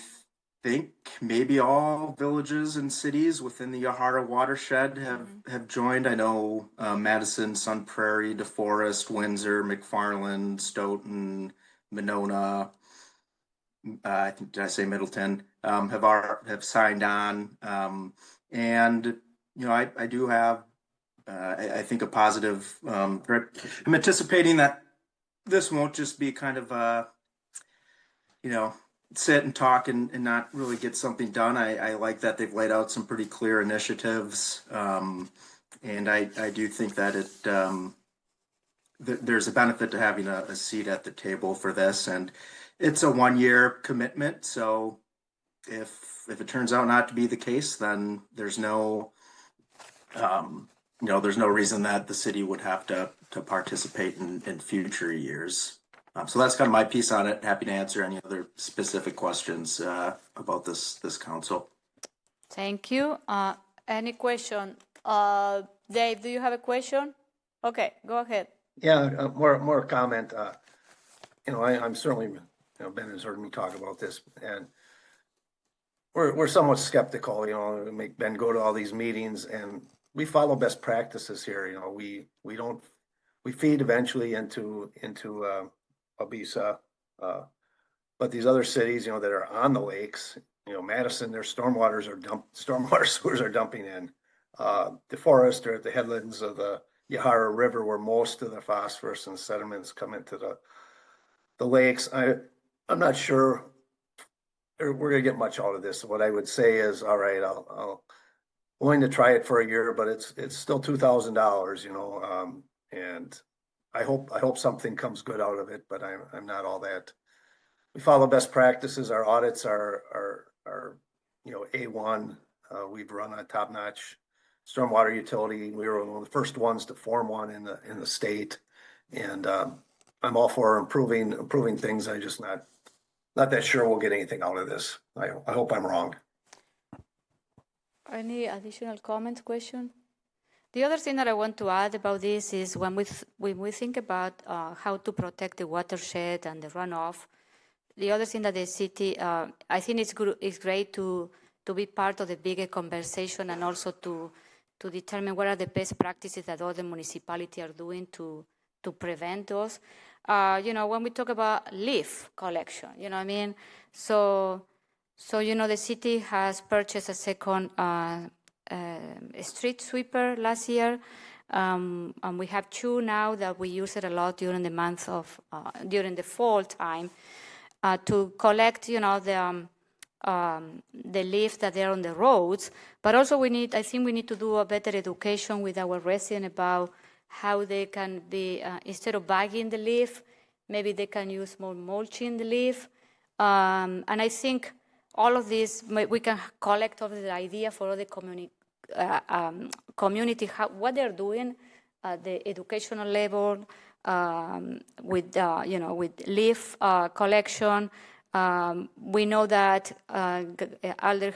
think maybe all villages and cities within the Yahara watershed have joined. I know Madison, Sun Prairie, DeForest, Windsor, McFarland, Stoughton, Monona, I think, did I say Middleton, have signed on. And I do have I think a positive grip. I'm anticipating that this won't just be kind of sit and talk and not really get something done. I like that they've laid out some pretty clear initiatives, and I do think that there's a benefit to having a seat at the table for this, and it's a 1-year commitment. So if it turns out not to be the case, then there's no there's no reason that the city would have to participate in future years. So that's kind of my piece on it. Happy to answer any other specific questions about this council. Thank you. Any question? Dave, do you have a question? Okay, go ahead. Yeah, more comment. I'm certainly, Ben has heard me talk about this, and we're somewhat skeptical. Make Ben go to all these meetings, and we follow best practices here. We feed eventually into Obisa, but these other cities, that are on the lakes, Madison, their stormwater sewers are dumping in. DeForest are at the headlands of the Yahara River, where most of the phosphorus and sediments come into the lakes. I'm not sure we're going to get much out of this. What I would say is, all right, I'll willing to try it for a year, but it's still $2,000, and I hope something comes good out of it, but I'm not all that. We follow best practices. Our audits are A1. We've run a top-notch stormwater utility. We were one of the first ones to form one in the state, and I'm all for improving things. I'm just not that sure we'll get anything out of this. I hope I'm wrong. Any additional comments, question? The other thing that I want to add about this is when we think about how to protect the watershed and the runoff, the other thing that the city, I think it's great to be part of the bigger conversation, and also to determine what are the best practices that other municipalities are doing to prevent those. When we talk about leaf collection, what I mean? So the city has purchased a second street sweeper last year. And we have 2 now that we use it a lot during the month of, during the fall time, to collect, the leaves that are on the roads. But also I think we need to do a better education with our residents about how they can be, instead of bagging the leaf, maybe they can use more mulching the leaf. And I think all of this, we can collect all the idea for all the community, what they're doing at the educational level, with leaf collection. We know that Alder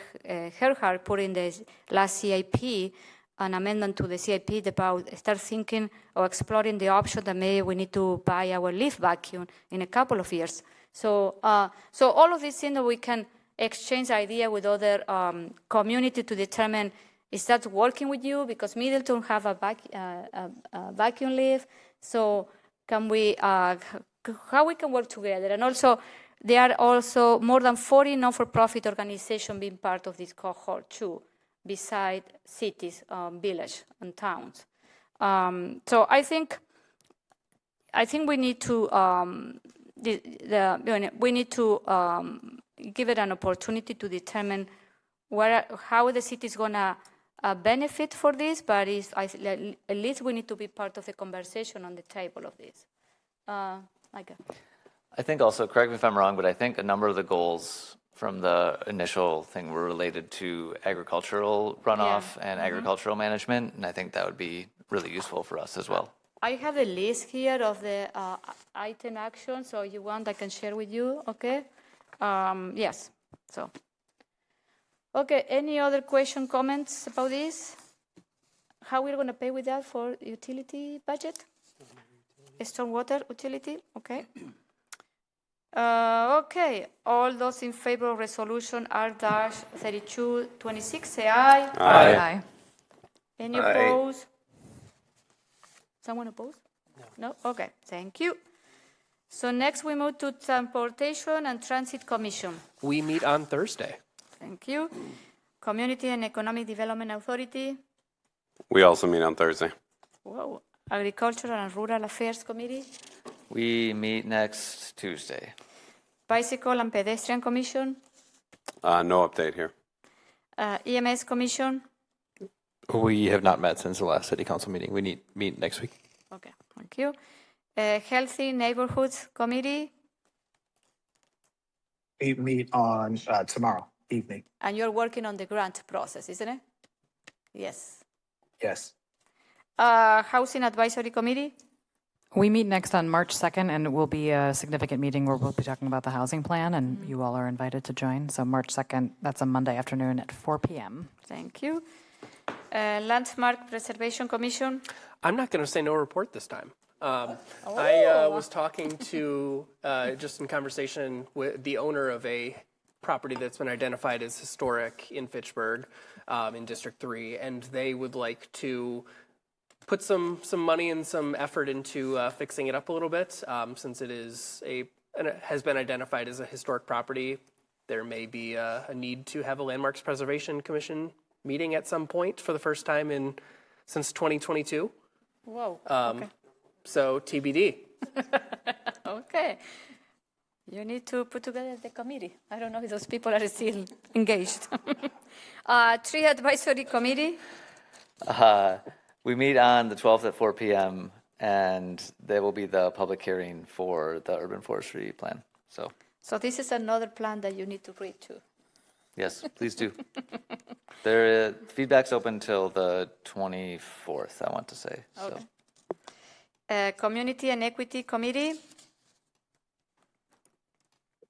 Gerhard put in the last CIP an amendment to the CIP about start thinking or exploring the option that maybe we need to buy our leaf vacuum in a couple of years. So all of these things that we can exchange idea with other community to determine, is that working with you? Because Middleton have a vacuum leaf. So can we, how we can work together? And also, there are also more than 40 non-for-profit organizations being part of this cohort too, beside cities, villages, and towns. So I think we need to we need to give it an opportunity to determine how the city is gonna benefit for this. But at least we need to be part of the conversation on the table of this. I think also, correct me if I'm wrong, but I think a number of the goals from the initial thing were related to agricultural runoff and agricultural management, and I think that would be really useful for us as well. I have a list here of the item action, so you want I can share with you, okay? Yes, so. Okay, any other question, comments about this? How we're gonna pay with that for utility budget? Stormwater utility, okay. Okay, all those in favor of resolution R-3226, say aye. Aye. Any opposed? Someone opposed? No. Okay, thank you. So next we move to Transportation and Transit Commission. We meet on Thursday. Thank you. Community and Economic Development Authority. We also meet on Thursday. Whoa. Agricultural and Rural Affairs Committee. We meet next Tuesday. Bicycle and Pedestrian Commission. No update here. EMS Commission. We have not met since the last city council meeting. We meet next week. Okay, thank you. Healthy Neighborhoods Committee. We meet on tomorrow evening. And you're working on the grant process, isn't it? Yes. Yes. Housing Advisory Committee. We meet next on March 2nd, and it will be a significant meeting where we'll be talking about the housing plan, and you all are invited to join. So March 2nd, that's a Monday afternoon at 4 p.m. Thank you. Landmark Preservation Commission. I'm not going to say no report this time. I was talking to, just in conversation with the owner of a property that's been identified as historic in Fitchburg, in District 3, and they would like to put some money and some effort into fixing it up a little bit, since it has been identified as a historic property. There may be a need to have a Landmarks Preservation Commission meeting at some point for the first time since 2022. Whoa. Okay. So TBD. Okay. You need to put together the committee. I don't know if those people are still engaged. Tree Advisory Committee. We meet on the 12th at 4 p.m. and there will be the public hearing for the urban forestry plan. So this is another plan that you need to read too. Yes, please do. Feedback's open till the 24th, I want to say. Okay. So. Community and Equity Committee.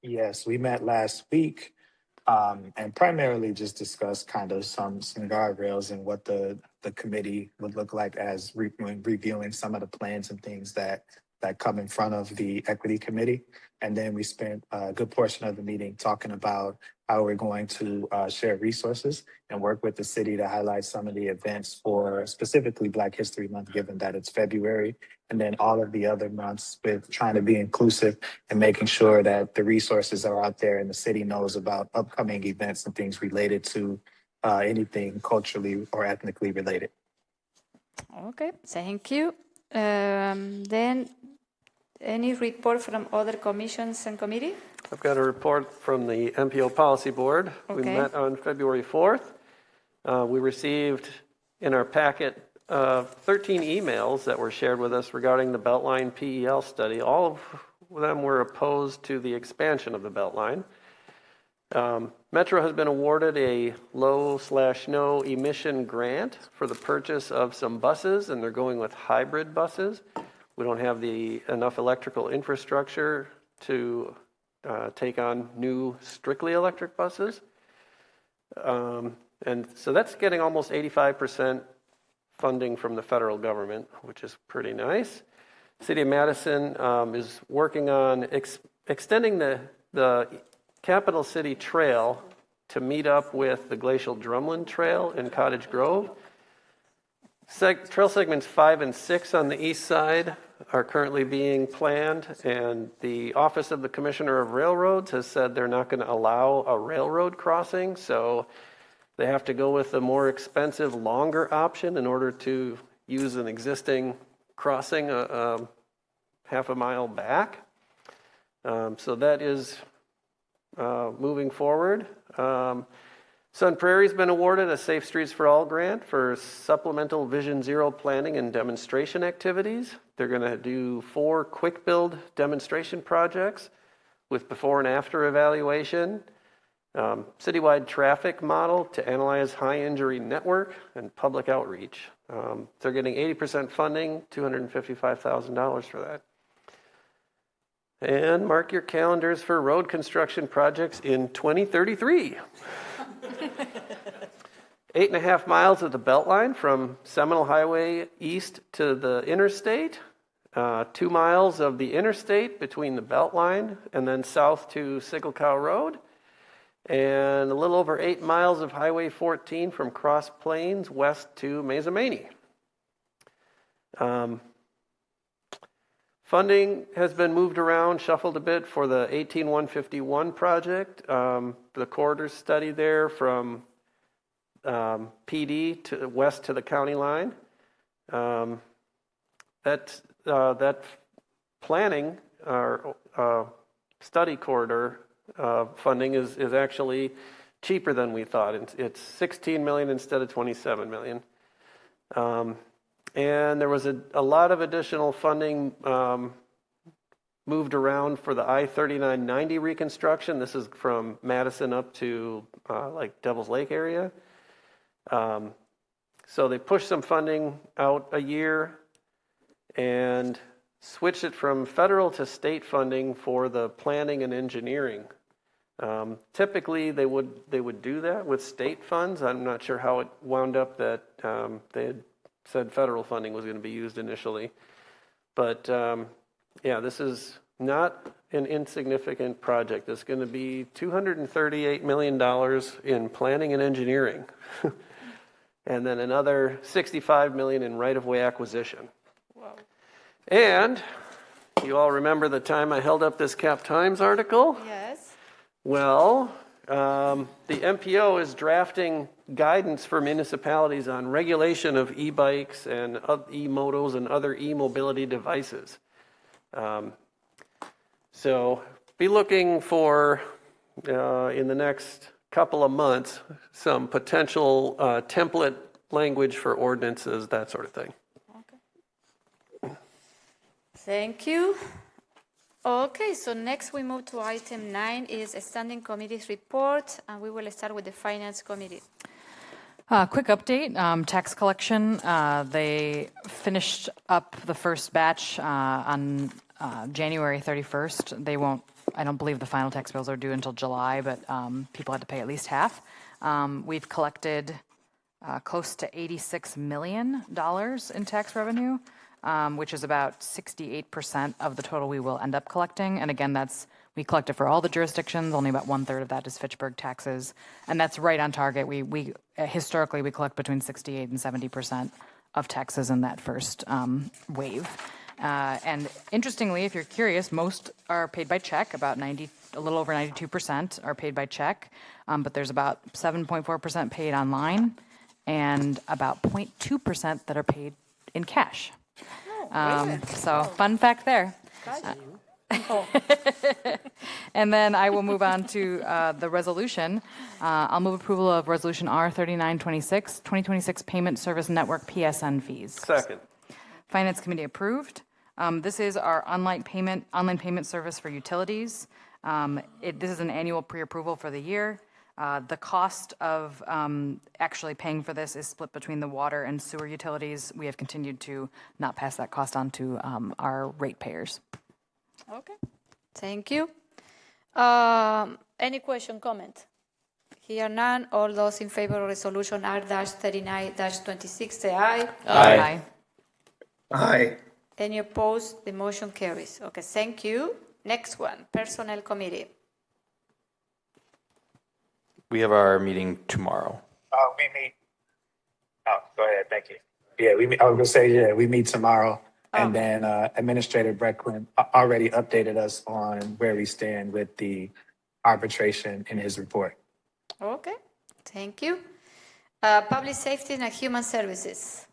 Yes, we met last week and primarily just discussed kind of some guardrails and what the committee would look like as reviewing some of the plans and things that come in front of the Equity Committee. And then we spent a good portion of the meeting talking about how we're going to share resources and work with the city to highlight some of the events for specifically Black History Month, given that it's February, and then all of the other months with trying to be inclusive and making sure that the resources are out there and the city knows about upcoming events and things related to anything culturally or ethnically related. Okay, thank you. Then, any report from other commissions and committee? I've got a report from the MPO Policy Board. We Okay. met on February 4th. We received in our packet 13 emails that were shared with us regarding the Beltline PEL study. All of them were opposed to the expansion of the Beltline. Metro has been awarded a low/no emission grant for the purchase of some buses, and they're going with hybrid buses. We don't have enough electrical infrastructure to take on new strictly electric buses. And so that's getting almost 85% funding from the federal government, which is pretty nice. City of Madison is working on extending the Capital City Trail to meet up with the Glacial Drumlin Trail in Cottage Grove. Trail segments 5 and 6 on the east side are currently being planned, and the Office of the Commissioner of Railroads has said they're not going to allow a railroad crossing, so they have to go with a more expensive, longer option in order to use an existing crossing half a mile back. So that is moving forward. Sun Prairie's been awarded a Safe Streets for All grant for supplemental Vision Zero planning and demonstration activities. They're going to do 4 quick build demonstration projects with before and after evaluation, citywide traffic model to analyze high injury network, and public outreach. They're getting 80% funding, $255,000 for that. And mark your calendars for road construction projects in 2033. 8.5 miles of the Beltline from Seminole Highway east to the interstate. 2 miles of the interstate between the Beltline and then south to Sickle Cow Road. And a little over 8 miles of Highway 14 from Cross Plains west to Mazomanie. Funding has been moved around, shuffled a bit for the 18151 project. The corridor study there from PD to west to the county line. That planning or study corridor funding is actually cheaper than we thought. It's $16 million instead of $27 million. And there was a lot of additional funding moved around for the I-3990 reconstruction. This is from Madison up to like Devil's Lake area. So they pushed some funding out a year and switched it from federal to state funding for the planning and engineering. Typically, they would do that with state funds. I'm not sure how it wound up that they had said federal funding was going to be used initially. But yeah, this is not an insignificant project. It's going to be $238 million in planning and engineering. And then another $65 million in right-of-way acquisition. Wow. And you all remember the time I held up this Cap Times article? Yes. Well, the MPO is drafting guidance for municipalities on regulation of e-bikes and e-motos and other e-mobility devices. So be looking for, in the next couple of months, some potential template language for ordinances, that sort of thing. Okay. Thank you. Okay, so next we move to item 9 is a standing committee's report, and we will start with the Finance Committee. Quick update, tax collection. They finished up the first batch on January 31st. They won't, I don't believe the final tax bills are due until July, but people had to pay at least half. We've collected close to $86 million in tax revenue, which is about 68% of the total we will end up collecting. And again, we collected for all the jurisdictions. Only about 1/3 of that is Fitchburg taxes, and that's right on target. We historically we collect between 68% and 70% of taxes in that first wave. And interestingly, if you're curious, most are paid by check. About a little over 92% are paid by check, but there's about 7.4% paid online, and about 0.2% that are paid in cash. So fun fact there. And then I will move on to the resolution. I'll move approval of Resolution R3926, 2026 Payment Service Network PSN fees. Second. Finance Committee approved. This is our online payment service for utilities. This is an annual pre-approval for the year. The cost of actually paying for this is split between the water and sewer utilities. We have continued to not pass that cost on to our ratepayers. Okay, thank you. Any question, comment? Here none. All those in favor of resolution R-39-26 say aye. Aye. Aye. Any opposed? The motion carries. Okay, thank you. Next one, Personnel Committee. We have our meeting tomorrow. We meet. Oh, go ahead. Thank you. Yeah, we meet. I was gonna say, yeah, we meet tomorrow, and then Administrator Breckland already updated us on where we stand with the arbitration in his report. Okay, thank you. Public Safety and Human Services.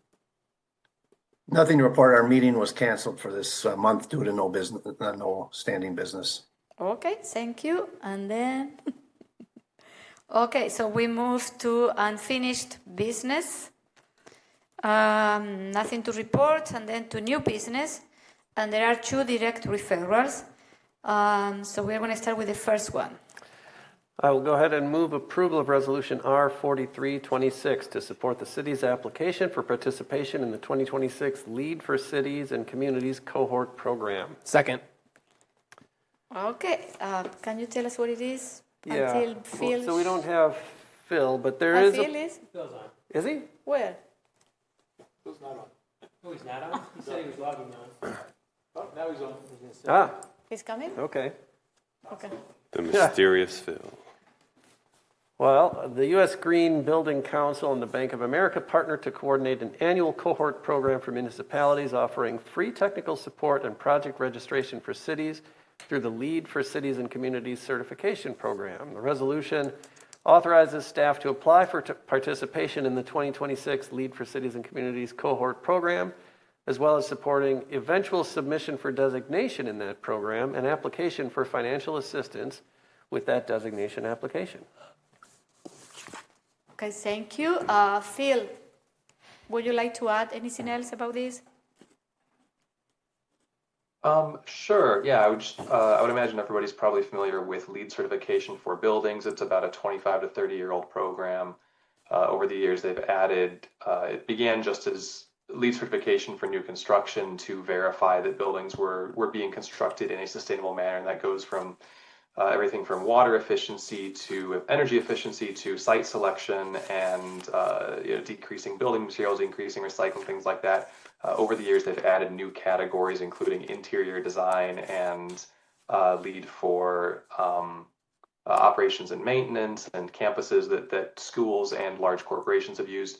Nothing to report. Our meeting was canceled for this month due to no standing business. Okay, thank you. And then, okay, so we move to unfinished business. Nothing to report, and then to new business. And there are 2 direct referrals. So we're going to start with the first one. I will go ahead and move approval of Resolution R4326 to support the city's application for participation in the 2026 Lead for Cities and Communities cohort program. Second. Okay, can you tell us what it is? Yeah. Until Phil. So we don't have Phil, but there is. Phil is? Phil's on. Is he? Where? Phil's not on. No, he's not on. He said he was logging on. Oh, now he's on. Ah. He's coming? Okay. Okay. The mysterious Phil. Well, the U.S. Green Building Council and the Bank of America partnered to coordinate an annual cohort program for municipalities offering free technical support and project registration for cities through the Lead for Cities and Communities certification program. The resolution authorizes staff to apply for participation in the 2026 Lead for Cities and Communities cohort program, as well as supporting eventual submission for designation in that program and application for financial assistance with that designation application. Okay, thank you. Phil, would you like to add anything else about this? Sure. Yeah, I would imagine everybody's probably familiar with LEED certification for buildings. It's about a 25 to 30-year-old program. Over the years, they've added, it began just as LEED certification for new construction to verify that buildings were being constructed in a sustainable manner, and that goes from everything from water efficiency to energy efficiency to site selection and decreasing building materials, increasing recycling, things like that. Over the years, they've added new categories, including interior design and LEED for operations and maintenance and campuses that schools and large corporations have used.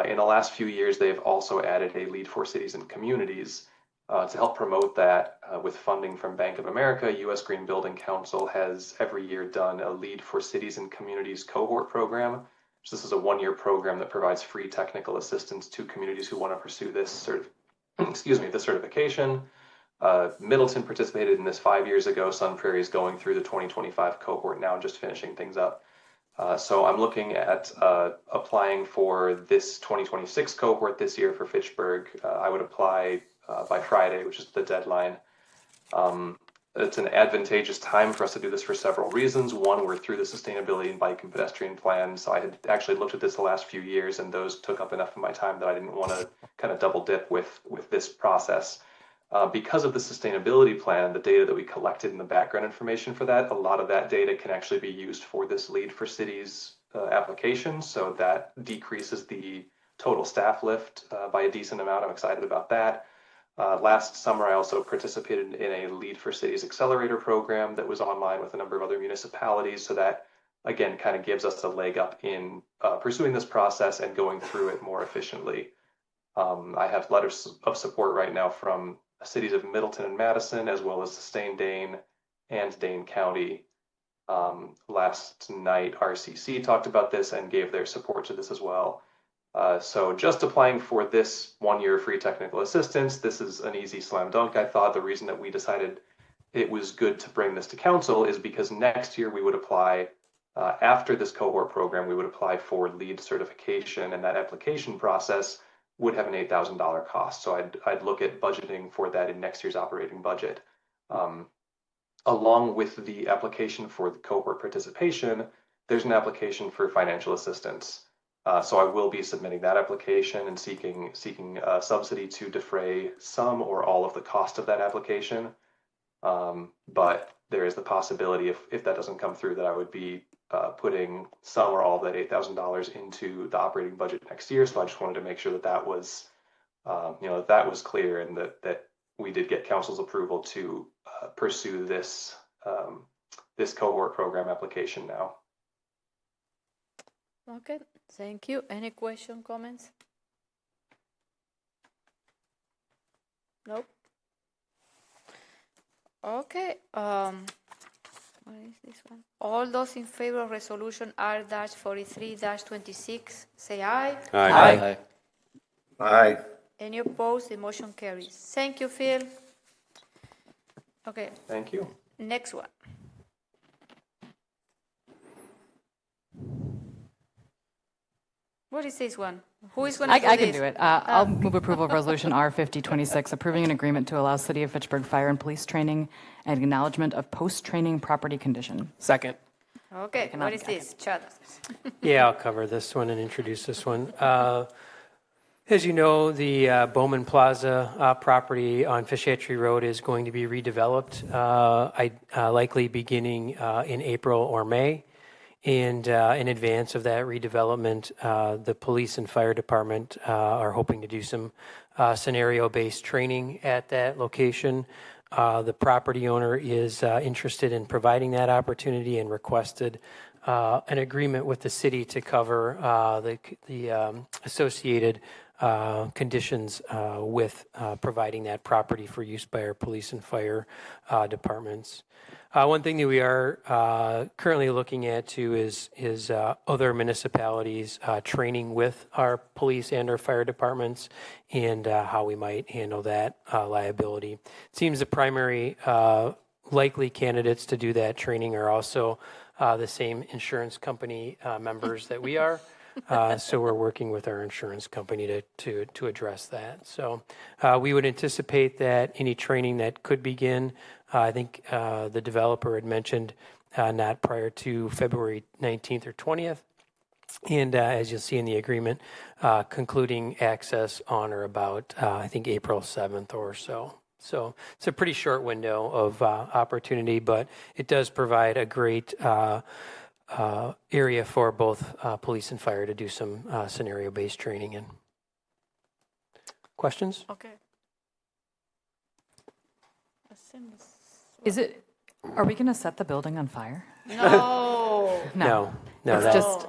In the last few years, they've also added a LEED for Cities and Communities. To help promote that with funding from Bank of America, U.S. Green Building Council has every year done a Lead for Cities and Communities cohort program. So this is a one-year program that provides free technical assistance to communities who want to pursue this certification. Middleton participated in this 5 years ago. Sun Prairie is going through the 2025 cohort now and just finishing things up. So I'm looking at applying for this 2026 cohort this year for Fitchburg. I would apply by Friday, which is the deadline. It's an advantageous time for us to do this for several reasons. One, we're through the sustainability and bike and pedestrian plan. So I had actually looked at this the last few years, and those took up enough of my time that I didn't want to kind of double dip with this process. Because of the sustainability plan, the data that we collected and the background information for that, a lot of that data can actually be used for this Lead for Cities application. So that decreases the total staff lift by a decent amount. I'm excited about that. Last summer, I also participated in a Lead for Cities Accelerator program that was online with a number of other municipalities. So that, again, kind of gives us a leg up in pursuing this process and going through it more efficiently. I have letters of support right now from cities of Middleton and Madison, as well as Sustain Dane and Dane County. Last night, RCC talked about this and gave their support to this as well. So just applying for this 1 year free technical assistance, this is an easy slam dunk. I thought the reason that we decided it was good to bring this to council is because next year we would apply, after this cohort program, we would apply for LEED certification, and that application process would have an $8,000 cost. So I'd look at budgeting for that in next year's operating budget. Along with the application for the cohort participation, there's an application for financial assistance. So I will be submitting that application and seeking subsidy to defray some or all of the cost of that application. But there is the possibility, if that doesn't come through, that I would be putting some or all of that $8,000 into the operating budget next year. So I just wanted to make sure that that was, that was clear, and that we did get council's approval to pursue this this cohort program application now. Okay, thank you. Any question, comments? Nope. Okay. What is this one? All those in favor of resolution R-43-26, say aye. Aye. Aye. Any opposed? The motion carries. Thank you, Phil. Okay. Thank you. Next one. What is this one? Who is going to do this? I can do it. I'll move approval of Resolution R-5026, approving an agreement to allow City of Fitchburg fire and police training and acknowledgement of post-training property condition. Second. Okay, what is this? Chad. Yeah, I'll cover this one and introduce this one. As you know, the Bowman Plaza property on Fish Hatchery Road is going to be redeveloped, likely beginning in April or May. And in advance of that redevelopment, the police and fire department are hoping to do some scenario-based training at that location. The property owner is interested in providing that opportunity and requested an agreement with the city to cover the associated conditions with providing that property for use by our police and fire departments. One thing that we are currently looking at too is other municipalities training with our police and our fire departments, and how we might handle that liability. It seems the primary likely candidates to do that training are also the same insurance company members that we are. So we're working with our insurance company to address that. So we would anticipate that any training that could begin, I think the developer had mentioned not prior to February 19th or 20th. And as you'll see in the agreement, concluding access on or about, I think, April 7th or so. So it's a pretty short window of opportunity, but it does provide a great area for both police and fire to do some scenario-based training in. Questions? Okay. Are we going to set the building on fire? No. No.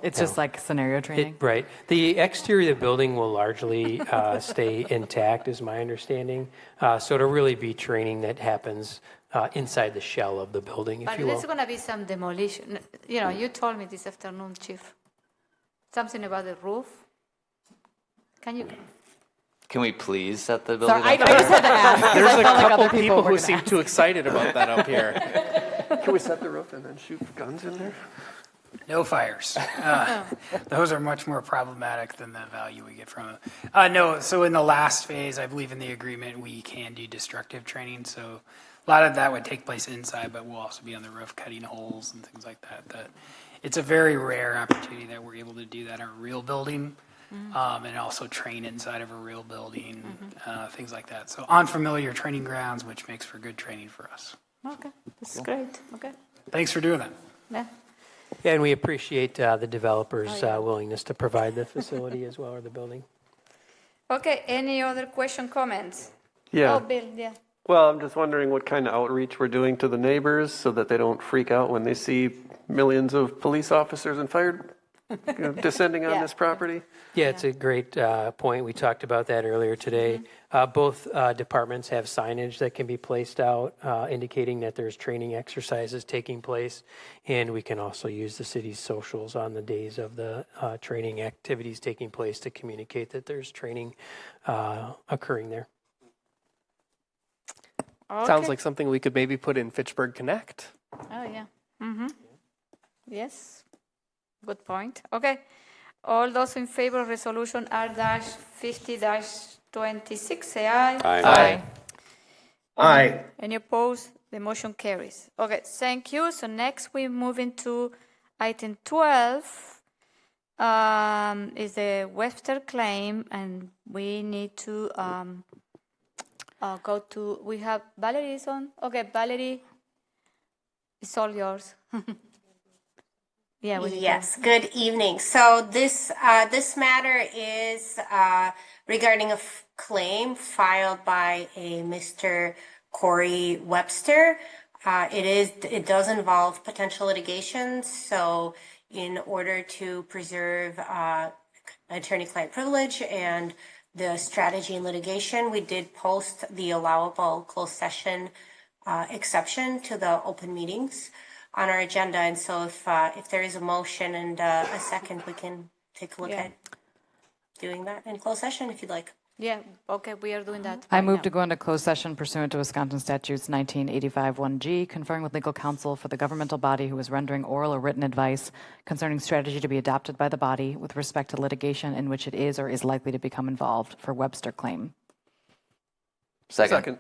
It's just like scenario training? Right. The exterior of the building will largely stay intact, is my understanding. So it'll really be training that happens inside the shell of the building, if you will. But there's going to be some demolition. You know, you told me this afternoon, Chief, something about the roof. Can we please set the building? Sorry, I just had to ask. There's a couple people who seem too excited about that up here. Can we set the roof and then shoot guns in there? No fires. Those are much more problematic than the value we get from it. No, so in the last phase, I believe in the agreement, we can do destructive training. So a lot of that would take place inside, but we'll also be on the roof cutting holes and things like that. It's a very rare opportunity that we're able to do that in a real building. And also train inside of a real building, things like that. So on familiar training grounds, which makes for good training for us. Okay, that's great. Okay. Thanks for doing that. Yeah. Yeah, and we appreciate the developers' willingness to provide the facility as well, or the building. Okay, any other question, comments? Yeah. Oh, Bill, yeah. Well, I'm just wondering what kind of outreach we're doing to the neighbors so that they don't freak out when they see millions of police officers and fire descending on this property? Yeah, it's a great point. We talked about that earlier today. Both departments have signage that can be placed out indicating that there's training exercises taking place. And we can also use the city's socials on the days of the training activities taking place to communicate that there's training occurring there. Okay. Sounds like something we could maybe put in Fitchburg Connect. Oh, yeah. Yes. Good point. Okay. All those in favor of resolution R-50-26, say aye. Aye. Aye. Any opposed? The motion carries. Okay, thank you. So next we move into item 12. Is the Webster claim, and we need to go to, we have Valerie is on. Okay, Valerie, it's all yours. Yes, good evening. So this matter is regarding a claim filed by a Mr. Corey Webster. It does involve potential litigation. So in order to preserve attorney-client privilege and the strategy in litigation, we did post the allowable closed session exception to the open meetings on our agenda. And so if there is a motion and a second, we can take a look at doing that in closed session if you'd like. Yeah, okay, we are doing that. I move to go into closed session pursuant to Wisconsin Statutes 1985 1G, conferring with legal counsel for the governmental body who is rendering oral or written advice concerning strategy to be adopted by the body with respect to litigation in which it is or is likely to become involved for Webster claim. Second.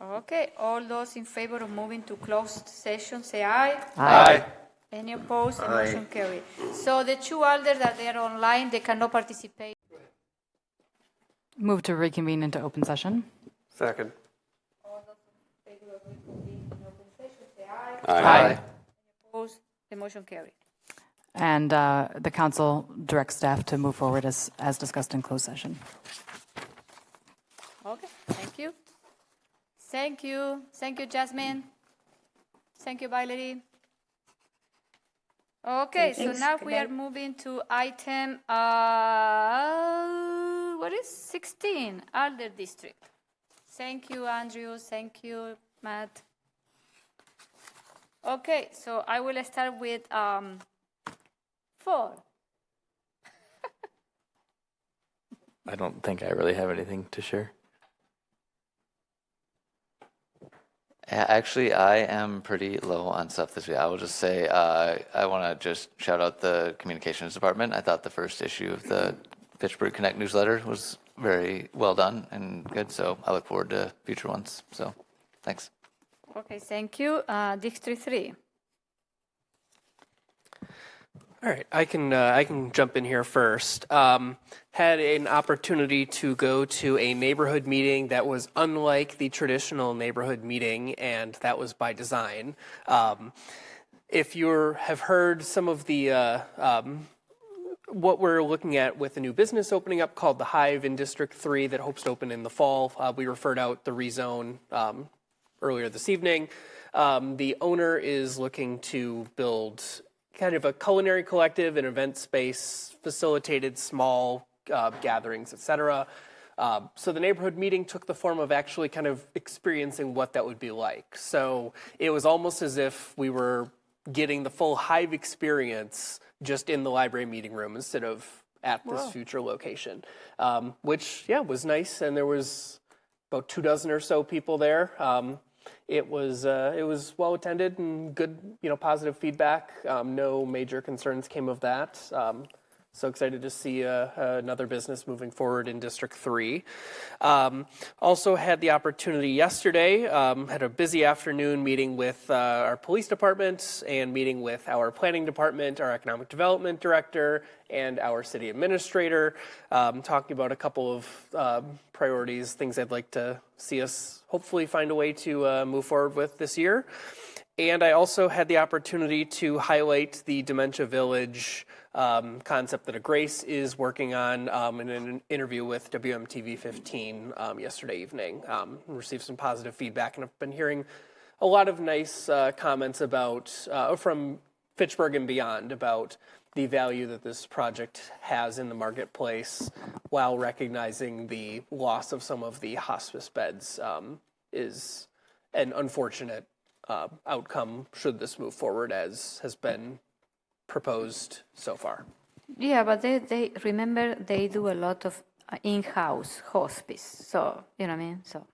Okay, all those in favor of moving to closed session, say aye. Aye. Any opposed? The motion carried. So the two elders that they are online, they cannot participate. Move to reconvene into open session. Second. All those in favor of reconvening in open session, say aye. Aye. Any opposed? The motion carried. And the council directs staff to move forward as discussed in closed session. Okay, thank you. Thank you. Thank you, Jasmine. Thank you, Valerie. Okay, so now we are moving to item, what is 16, Alder District. Thank you, Andrew. Thank you, Matt. Okay, so I will start with 4. I don't think I really have anything to share. Actually, I am pretty low on stuff this week. I will just say I want to just shout out the communications department. I thought the first issue of the Fitchburg Connect newsletter was very well done and good, so I look forward to future ones. So, thanks. Okay, thank you. District 3. All right, I can jump in here first. Had an opportunity to go to a neighborhood meeting that was unlike the traditional neighborhood meeting, and that was by design. If you have heard some of the what we're looking at with a new business opening up called the Hive in District 3 that hopes to open in the fall, we referred out the rezone earlier this evening. The owner is looking to build kind of a culinary collective, an event space, facilitated small gatherings, etc. So the neighborhood meeting took the form of actually kind of experiencing what that would be like. So it was almost as if we were getting the full Hive experience just in the library meeting room instead of at this future location, which, was nice. And there was about 24 or so people there. It was well attended and good, positive feedback. No major concerns came of that. So excited to see another business moving forward in District 3. Also had the opportunity yesterday, had a busy afternoon meeting with our police department and meeting with our planning department, our economic development director, and our city administrator, talking about a couple of priorities, things I'd like to see us hopefully find a way to move forward with this year. And I also had the opportunity to highlight the Dementia Village concept that Grace is working on in an interview with WMTV 15 yesterday evening. Received some positive feedback, and I've been hearing a lot of nice comments about from Fitchburg and beyond about the value that this project has in the marketplace while recognizing the loss of some of the hospice beds is an unfortunate outcome should this move forward as has been proposed so far. Yeah, but they remember they do a lot of in-house hospice, so you know what I mean. So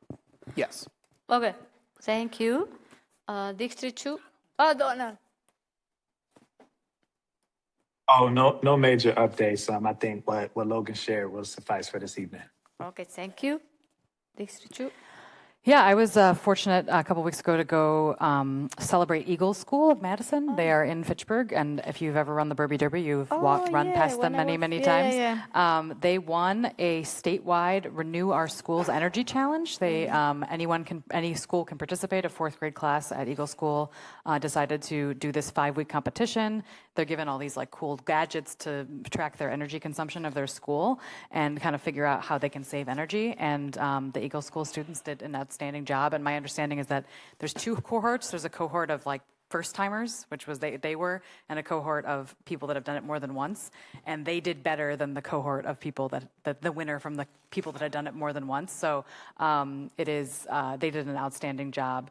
yes. Okay, thank you. District 2. Oh, Donald. Oh, no major updates. I think what Logan shared will suffice for this evening. Okay, thank you. District 2. Yeah, I was fortunate a couple weeks ago to go celebrate Eagle School of Madison. They are in Fitchburg, and if you've ever run the Burby Derby, you've run past them many times. They won a statewide Renew Our Schools Energy Challenge. They any school can participate. A fourth grade class at Eagle School decided to do this 5-week competition. They're given all these like cool gadgets to track their energy consumption of their school and kind of figure out how they can save energy. And the Eagle School students did an outstanding job. And my understanding is that there's 2 cohorts. There's a cohort of like first timers, which was they were, and a cohort of people that have done it more than once. And they did better than the cohort of people that the winner from the people that had done it more than once. So they did an outstanding job.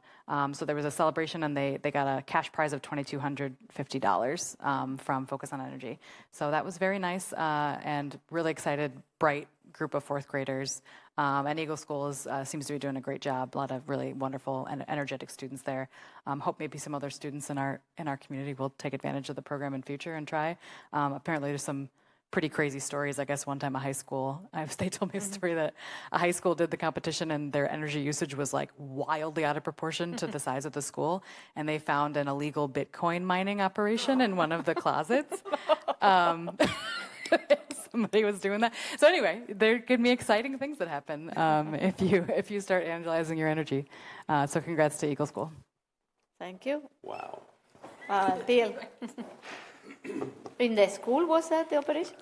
So there was a celebration, and they got a cash prize of $2,250 from Focus on Energy. So that was very nice and really excited, bright group of fourth graders. And Eagle School seems to be doing a great job. A lot of really wonderful and energetic students there. Hope maybe some other students in our community will take advantage of the program in future and try. Apparently, there's some pretty crazy stories. I guess one time a high school, they told me a story that a high school did the competition and their energy usage was like wildly out of proportion to the size of the school. And they found an illegal Bitcoin mining operation in one of the closets. Somebody was doing that. So anyway, there could be exciting things that happen if you start analyzing your energy. So congrats to Eagle School. Thank you. Wow. Bill. In the school was that the operation?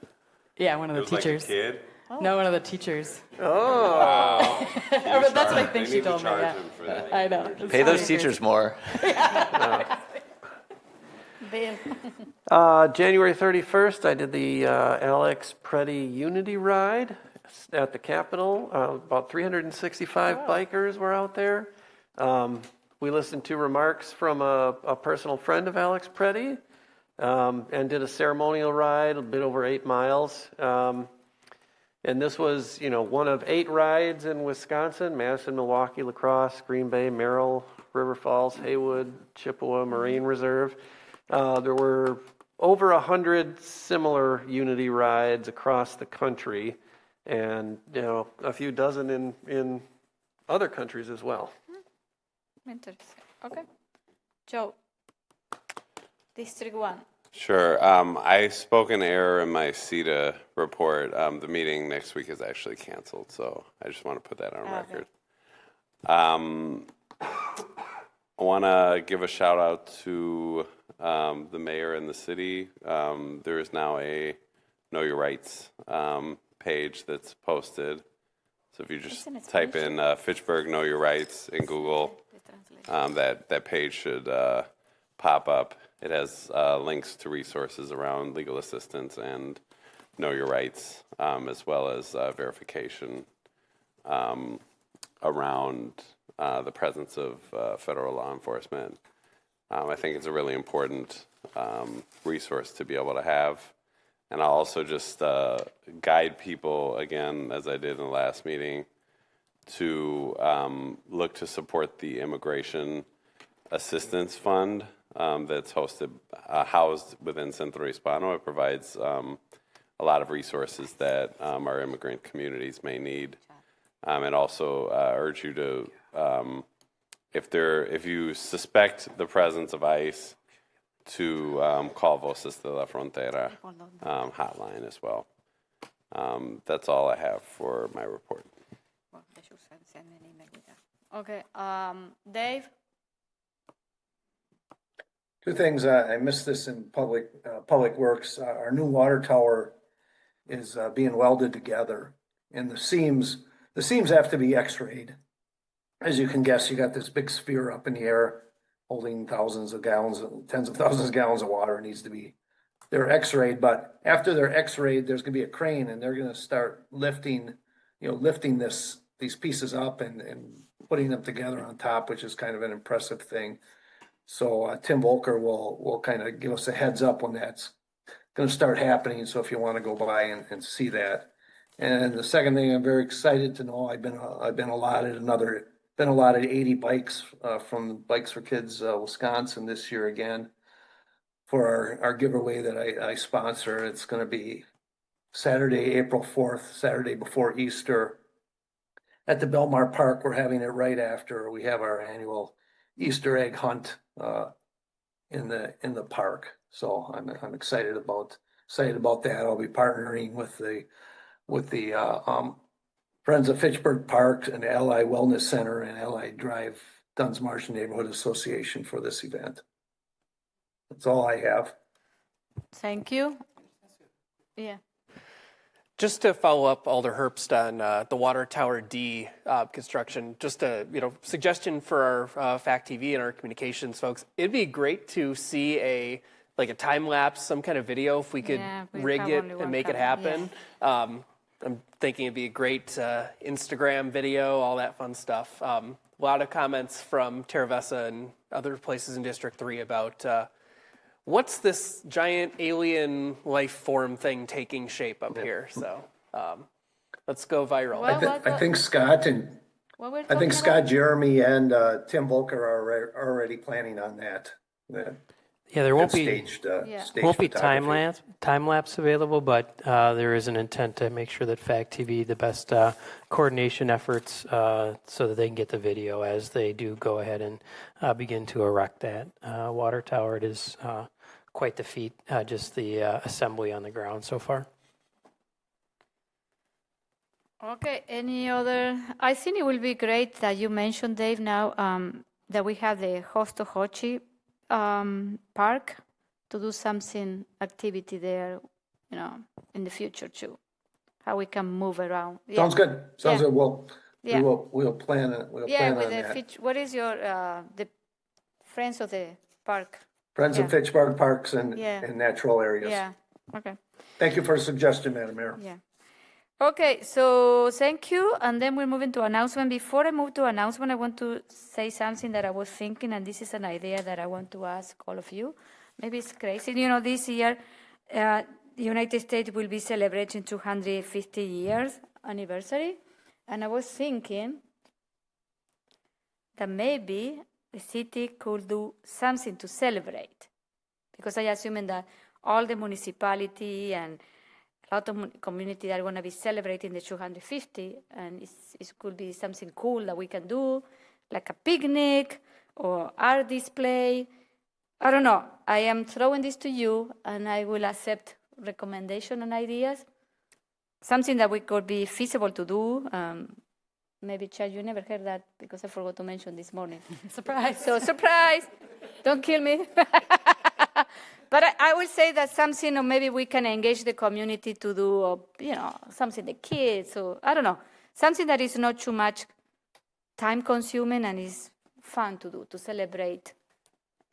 Yeah, one of the teachers. Like a kid? No, one of the teachers. Oh. But that's what I think she told me. Charge Yeah. him for that. I know. Pay those teachers more. Bill. January 31st, I did the Alex Preddy Unity Ride at the Capitol. About 365 bikers were out there. We listened to remarks from a personal friend of Alex Preddy and did a ceremonial ride, a bit over 8 miles. And this was, one of 8 rides in Wisconsin: Madison, Milwaukee, La Crosse, Green Bay, Merrill, River Falls, Haywood, Chippewa Marine Reserve. There were over 100 similar Unity rides across the country, and a few dozen in other countries as well. Interesting. Okay. Joe. District 1. Sure. I spoke in error in my CETA report. The meeting next week is actually canceled, so I just want to put that on record. I want to give a shout out to the mayor and the city. There is now a Know Your Rights page that's posted. So if you just type in Fitchburg Know Your Rights in Google, that page should pop up. It has links to resources around legal assistance and Know Your Rights, as well as verification around the presence of federal law enforcement. I think it's a really important resource to be able to have. And I'll also just guide people, again, as I did in the last meeting, to look to support the Immigration Assistance Fund that's housed within Centro Hispano. It provides a lot of resources that our immigrant communities may need. And also urge you to, if you suspect the presence of ICE, to call Voces de la Frontera hotline as well. That's all I have for my report. Okay. Dave? 2 things. I missed this in public works. Our new water tower is being welded together, and the seams have to be x-rayed. As you can guess, you got this big sphere up in the air holding thousands of gallons, tens of thousands of gallons of water. It needs to be they're x-rayed, but after they're x-rayed, there's gonna be a crane and they're gonna start lifting, lifting these pieces up and putting them together on top, which is kind of an impressive thing. So Tim Volker will kind of give us a heads up when that's gonna start happening, so if you wanna go by and see that. And the second thing, I'm very excited to know, I've been allotted 80 bikes from Bikes for Kids Wisconsin this year again for our giveaway that I sponsor. It's going to be Saturday, April 4th, Saturday before Easter at the Belmar Park. We're having it right after we have our annual Easter egg hunt in the park. So I'm excited about that. I'll be partnering with the Friends of Fitchburg Park and Ally Wellness Center and Ally Drive Duns Marsh Neighborhood Association for this event. That's all I have. Thank you. Yeah. Just to follow up, Alder Herbst, on the Water Tower D construction, just a suggestion for our FACTv and our communications folks. It'd be great to see a time lapse, some kind of video, if we could rig it and make it happen. Yeah. I'm thinking it'd be a great Instagram video, all that fun stuff. A lot of comments from Terravessa and other places in District 3 about what's this giant alien life form thing taking shape up here. So let's go viral. I think Scott, Jeremy, and Tim Volker are already planning on that. Yeah, there won't be staged time lapse available, but there is an intent to make sure that FACTv the best coordination efforts so that they can get the video as they do go ahead and begin to erect that water tower. It is quite the feat, just the assembly on the ground so far. Okay, any other? I think it will be great that you mentioned, Dave, now that we have the Hostohochi park to do something activity there, in the future too. How we can move around. Sounds good. Sounds good. We'll plan it. We'll plan with on the that. what is your the Friends of the Park? Friends of Fitchburg Parks and natural areas. Yeah. Okay. Thank you for the suggestion, Madam Mayor. Yeah. Okay, so thank you, and then we'll move into announcement. Before I move to announcement, I want to say something that I was thinking, and this is an idea that I want to ask all of you. Maybe it's crazy. This year, the United States will be celebrating 250 years anniversary, and I was thinking that maybe the city could do something to celebrate, because I assume that all the municipality and a lot of community are going to be celebrating the 250, and it could be something cool that we can do, like a picnic or art display. I don't know. I am throwing this to you, and I will accept recommendation and ideas. Something that we could be feasible to do. Maybe, Chad, you never heard that because I forgot to mention this morning. Surprise. So, surprise. Don't kill me. But I would say that something, or maybe we can engage the community to do, something, the kids, or I don't know, something that is not too much time consuming and is fun to do, to celebrate,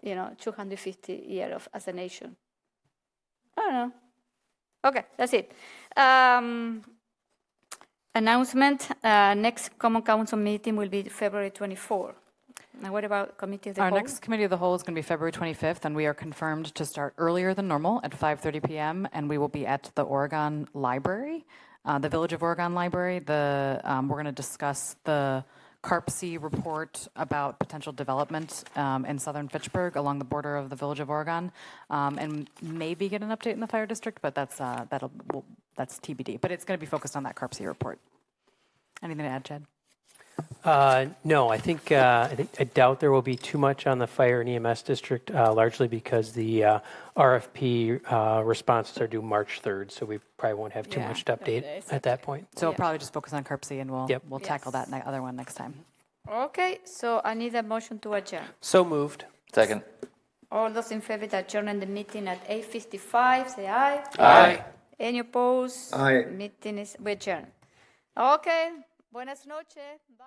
250 years as a nation. I don't know. Okay, that's it. Announcement, next Common Council meeting will be February 24. Now, what about Committee of the Whole? Our next Committee of the Whole is going to be February 25th, and we are confirmed to start earlier than normal at 5:30 p.m., and we will be at the Oregon Library, the Village of Oregon Library. We're going to discuss the CARP-C report about potential development in southern Fitchburg along the border of the Village of Oregon, and maybe get an update in the fire district, but that's TBD. But it's going to be focused on that CARP-C report. Anything to add, Chad? No, I think I doubt there will be too much on the fire and EMS district, largely because the RFP responses are due March 3rd, so we probably won't have too much to update at that point. So we'll probably just focus on CARP-C, and we'll tackle that other one next time. Okay, so I need a motion to adjourn. So moved. Second. All those in favor to adjourn the meeting at 8:55, say aye. Aye. Any opposed? Aye. Meeting is adjourned. Okay. Buenas noches. Bye.